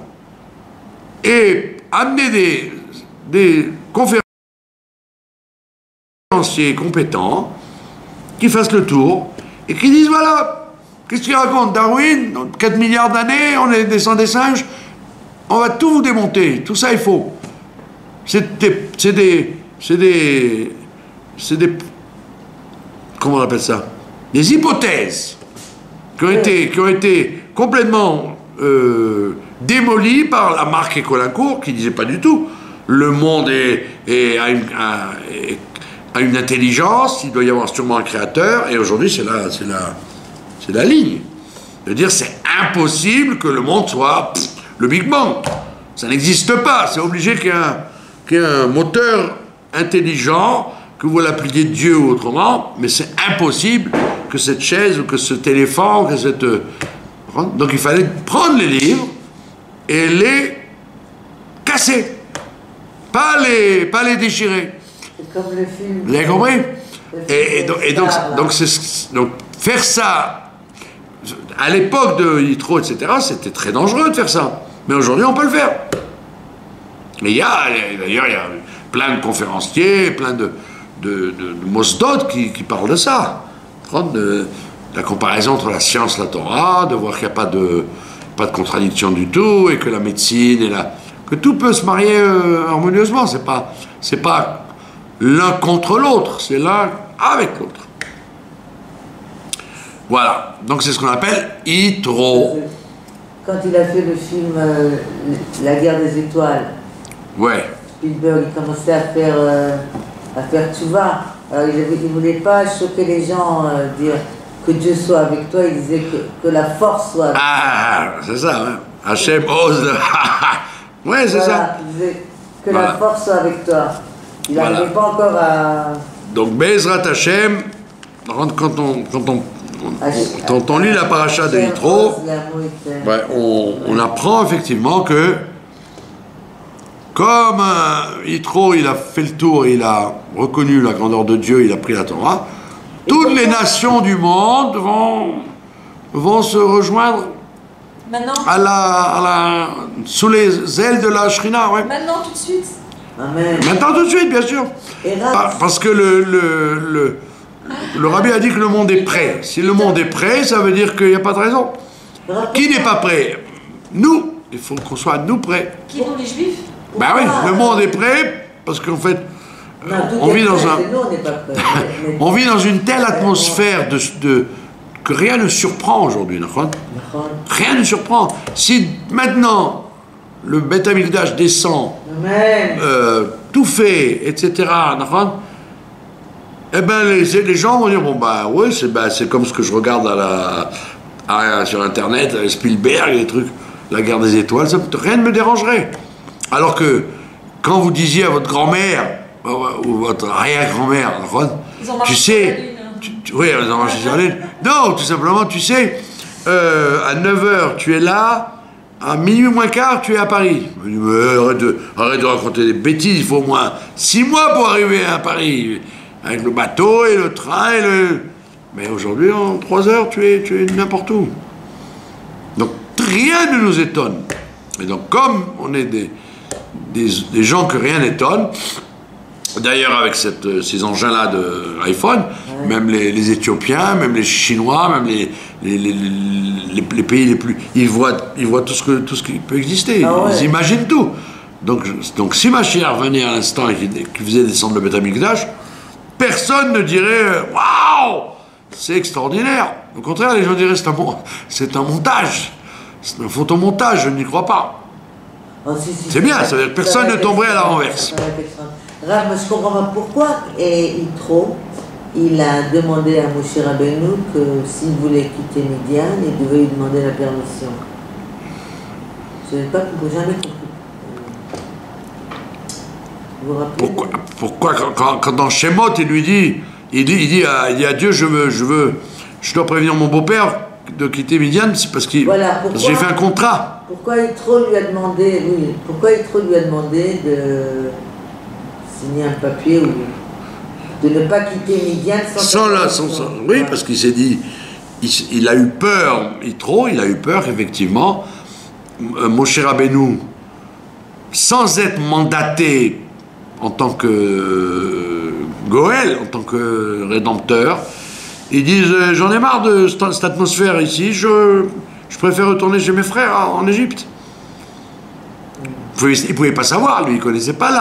et amener des conférenciers compétents qui fassent le tour et qui disent voilà, qu'est-ce qu'il raconte Darwin, dans 4 milliards d'années, on est descend des singes, on va tout vous démonter, tout ça est faux. C'est des comment on appelle ça, des hypothèses qui ont été complètement démolies par la marque Colincourt qui disait pas du tout le monde a une intelligence, il doit y avoir sûrement un créateur, et aujourd'hui c'est la ligne de dire c'est impossible que le monde soit le Big Bang, ça n'existe pas, c'est obligé qu'il y ait un moteur intelligent, que vous l'appeliez Dieu ou autrement, mais c'est impossible que cette chaise ou que cet éléphant, que cette... Donc il fallait prendre les livres et les casser, pas les déchirer. C'est comme le film. Vous avez compris? Donc faire ça, à l'époque de Yitro, etc., c'était très dangereux de faire ça. Mais aujourd'hui, on peut le faire. Mais d'ailleurs, il y a plein de conférenciers, plein de mosdot qui parlent de ça. De la comparaison entre la science et la Torah, de voir qu'il n'y a pas de contradiction du tout, et que la médecine que tout peut se marier harmonieusement. C'est pas l'un contre l'autre, c'est l'un avec l'autre. Voilà, donc c'est ce qu'on appelle Yitro. Quand il a fait le film La guerre des étoiles, ouais. Spielberg, il commençait à faire tchouva. Alors il ne voulait pas choquer les gens, dire que Dieu soit avec toi, il disait que la force soit avec toi. Ah, c'est ça, hein. Hachem ose. Ouais, c'est ça. Il disait que la force soit avec toi. Il n'arrivait pas encore à... Donc, Bezrat Hachem, quand on lit la paracha de Yitro, on apprend effectivement que comme Yitro, il a fait le tour, il a reconnu la grandeur de Dieu, il a pris la Torah, toutes les nations du monde vont se rejoindre sous les ailes de la Shrina. Ouais. Maintenant, tout de suite. Amen. Maintenant, tout de suite, bien sûr. Parce que le rabbi a dit que le monde est prêt. Si le monde est prêt, ça veut dire qu'il n'y a pas de raison. Qui n'est pas prêt? Nous. Il faut qu'on soit nous prêts. Qui sont les Juifs? Ben oui, le monde est prêt, parce qu'en fait, on vit dans une telle atmosphère que rien ne surprend aujourd'hui. Rien ne surprend. Si maintenant le Beth Amikdash descend, tout fait, etc., eh ben les gens vont dire bon bah oui, c'est comme ce que je regarde sur internet, Spielberg, les trucs, la guerre des étoiles, rien ne me dérangerait. Alors que quand vous disiez à votre grand-mère ou votre arrière-grand-mère, tu sais, oui, ils ont marché sur la Lune. Non, tout simplement, tu sais, à 9h, tu es là, à minuit moins quart, tu es à Paris. Arrête de raconter des bêtises, il faut au moins 6 mois pour arriver à Paris, avec le bateau et le train Mais aujourd'hui, en 3 heures, tu es n'importe où. Donc, rien ne nous étonne. Et donc, comme on est des gens que rien n'étonne, d'ailleurs avec ces engins-là d'iPhone, même les Éthiopiens, même les Chinois, même les pays les plus... Ils voient tout ce qui peut exister, ils imaginent tout. Donc si Mashiach venait à l'instant et qu'il faisait descendre le Beth Amikdash, personne ne dirait « Waouh, c'est extraordinaire !» Au contraire, les gens diraient « C'est un montage, c'est un photomontage, je n'y crois pas. » C'est bien, ça veut dire que personne ne tomberait à la renverse. Rav, je comprends pas pourquoi Yitro, il a demandé à Moshe Rabbeinu que s'il voulait quitter Midian, il devait lui demander la permission. Je n'ai jamais compris. Vous vous rappelez? Pourquoi quand dans Shemot, il dit à Dieu, je dois prévenir mon beau-père de quitter Midian, c'est parce que j'ai fait un contrat. Pourquoi Yitro lui a demandé, de signer un papier ou de ne pas quitter Midian oui, parce qu'il s'est dit, il a eu peur, Yitro, il a eu peur qu'effectivement, Moshe Rabbeinu, sans être mandaté en tant que Goël, en tant que rédempteur, ils disent j'en ai marre de cette atmosphère ici, je préfère retourner chez mes frères en Égypte. Il ne pouvait pas savoir, lui, il ne connaissait pas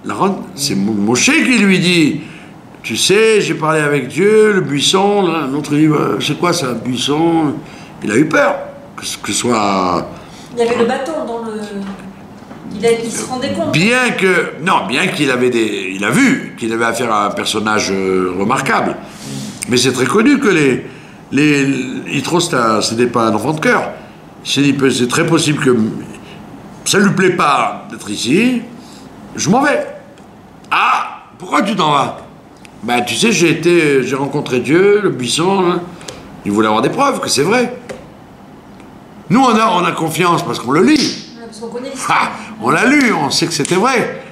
la ronde. C'est Moshe qui lui dit tu sais, j'ai parlé avec Dieu, le buisson, l'autre dit c'est quoi ça, buisson? Il a eu peur que ce soit. Il y avait le bâton dans le. Il se rendait compte. Bien qu'il avait il a vu qu'il avait affaire à un personnage remarquable. Mais c'est très connu que Yitro, c'était pas un enfant de cœur. Il s'est dit, c'est très possible que ça lui plaît pas d'être ici, je m'en vais. Ah, pourquoi tu t'en vas? Ben, tu sais, j'ai rencontré Dieu, le buisson, hein. Il voulait avoir des preuves que c'est vrai. Nous, on a confiance parce qu'on le lit. Parce qu'on connaît l'histoire. On l'a lu, on sait que c'était vrai.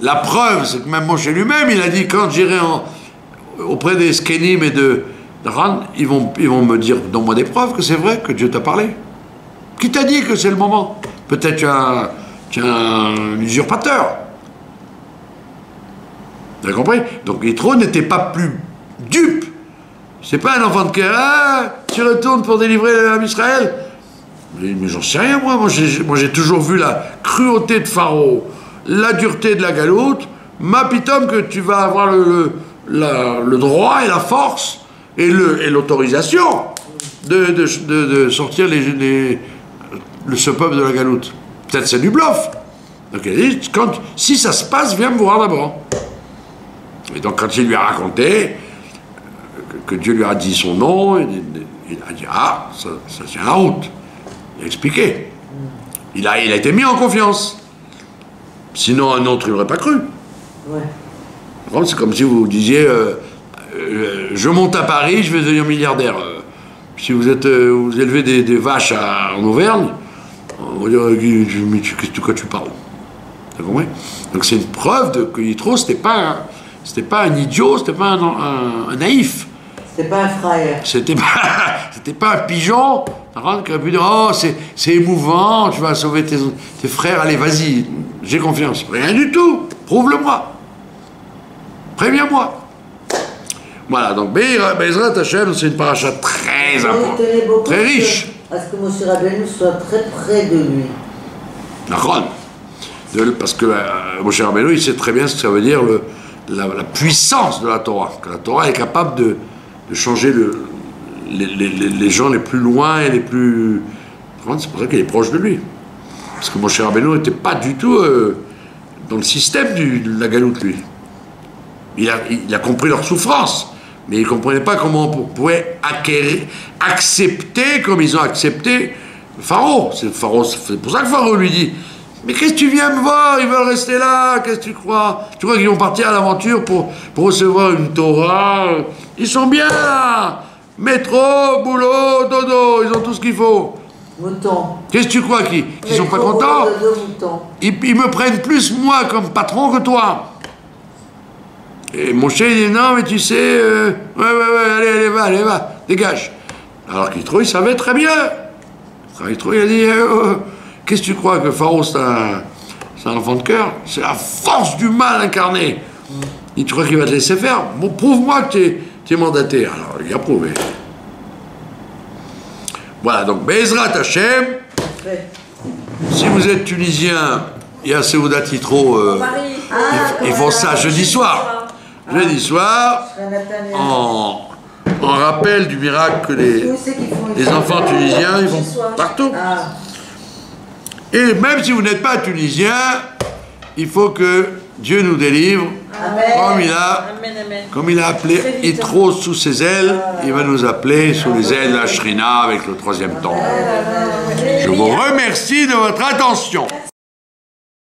La preuve, c'est que même Moshe lui-même, il a dit, quand j'irai auprès des Skenim et de Ran, ils vont me dire, donne-moi des preuves que c'est vrai, que Dieu t'a parlé. Qui t'a dit que c'est le moment? Peut-être tu es un usurpateur. Vous avez compris? Donc Yitro n'était pas plus dupe. C'est pas un enfant de cœur. Ah, tu retournes pour délivrer l'homme Israël. Mais j'en sais rien, moi. Moi, j'ai toujours vu la cruauté de Pharaon, la dureté de la galoute. Ma pitom que tu vas avoir le droit et la force et l'autorisation de sortir ce peuple de la galoute. Peut-être c'est du bluff. Donc il dit, si ça se passe, viens me voir d'abord. Et donc quand il lui a raconté que Dieu lui a dit son nom, il a dit, ah, ça tient la route. Il a expliqué. Il a été mis en confiance. Sinon, un autre, il n'aurait pas cru. Ouais. C'est comme si vous disiez je monte à Paris, je vais devenir milliardaire. Si vous élevez des vaches en Auvergne, on va dire mais de quoi tu parles? T'as compris? Donc c'est une preuve que Yitro, c'était pas un idiot, c'était pas un naïf. C'était pas un frère. C'était pas un pigeon qui aurait pu dire oh, c'est émouvant, tu vas sauver tes frères, allez, vas-y, j'ai confiance. Rien du tout, prouve-le-moi. Préviens-moi. Voilà, donc Bezrat Hashem, c'est une paracha très importante, très riche. À ce que Moshe Rabbeinu soit très près de lui. D'accord. Parce que Moshe Rabbeinu, il sait très bien ce que ça veut dire la puissance de la Torah. Que la Torah est capable de changer les gens les plus loin et les plus. C'est pour ça qu'il est proche de lui. Parce que Moshe Rabbeinu n'était pas du tout dans le système de la galoute, lui. Il a compris leur souffrance, mais il ne comprenait pas comment on pouvait accepter comme ils ont accepté Pharaon. C'est pour ça que Pharaon lui dit mais qu'est-ce que tu viens me voir? Ils veulent rester là, qu'est-ce que tu crois? Tu crois qu'ils vont partir à l'aventure pour recevoir une Torah? Ils sont bien là. Métro, boulot, dodo, ils ont tout ce qu'il faut. Mouton. Qu'est-ce que tu crois qu'ils sont pas contents? Ils me prennent plus moi comme patron que toi. Et mon chien il dit non mais tu sais, ouais, allez va, dégage. Alors qu'Yitro il savait très bien. Yitro il a dit qu'est-ce que tu crois que Pharaon c'est un enfant de cœur? C'est la force du mal incarné. Et tu crois qu'il va te laisser faire? Bon, prouve-moi que tu es mandaté. Alors il a prouvé. Voilà, donc Bezrat Hashem. Si vous êtes tunisien, il y a Seudat Yitro, ils font ça jeudi soir. Jeudi soir, en rappel du miracle que les enfants tunisiens, ils vont partout. Et même si vous n'êtes pas tunisien, il faut que Dieu nous délivre. Comme il a appelé Yitro sous ses ailes, il va nous appeler sous les ailes de la Shrina avec le troisième temple. Je vous remercie de votre attention.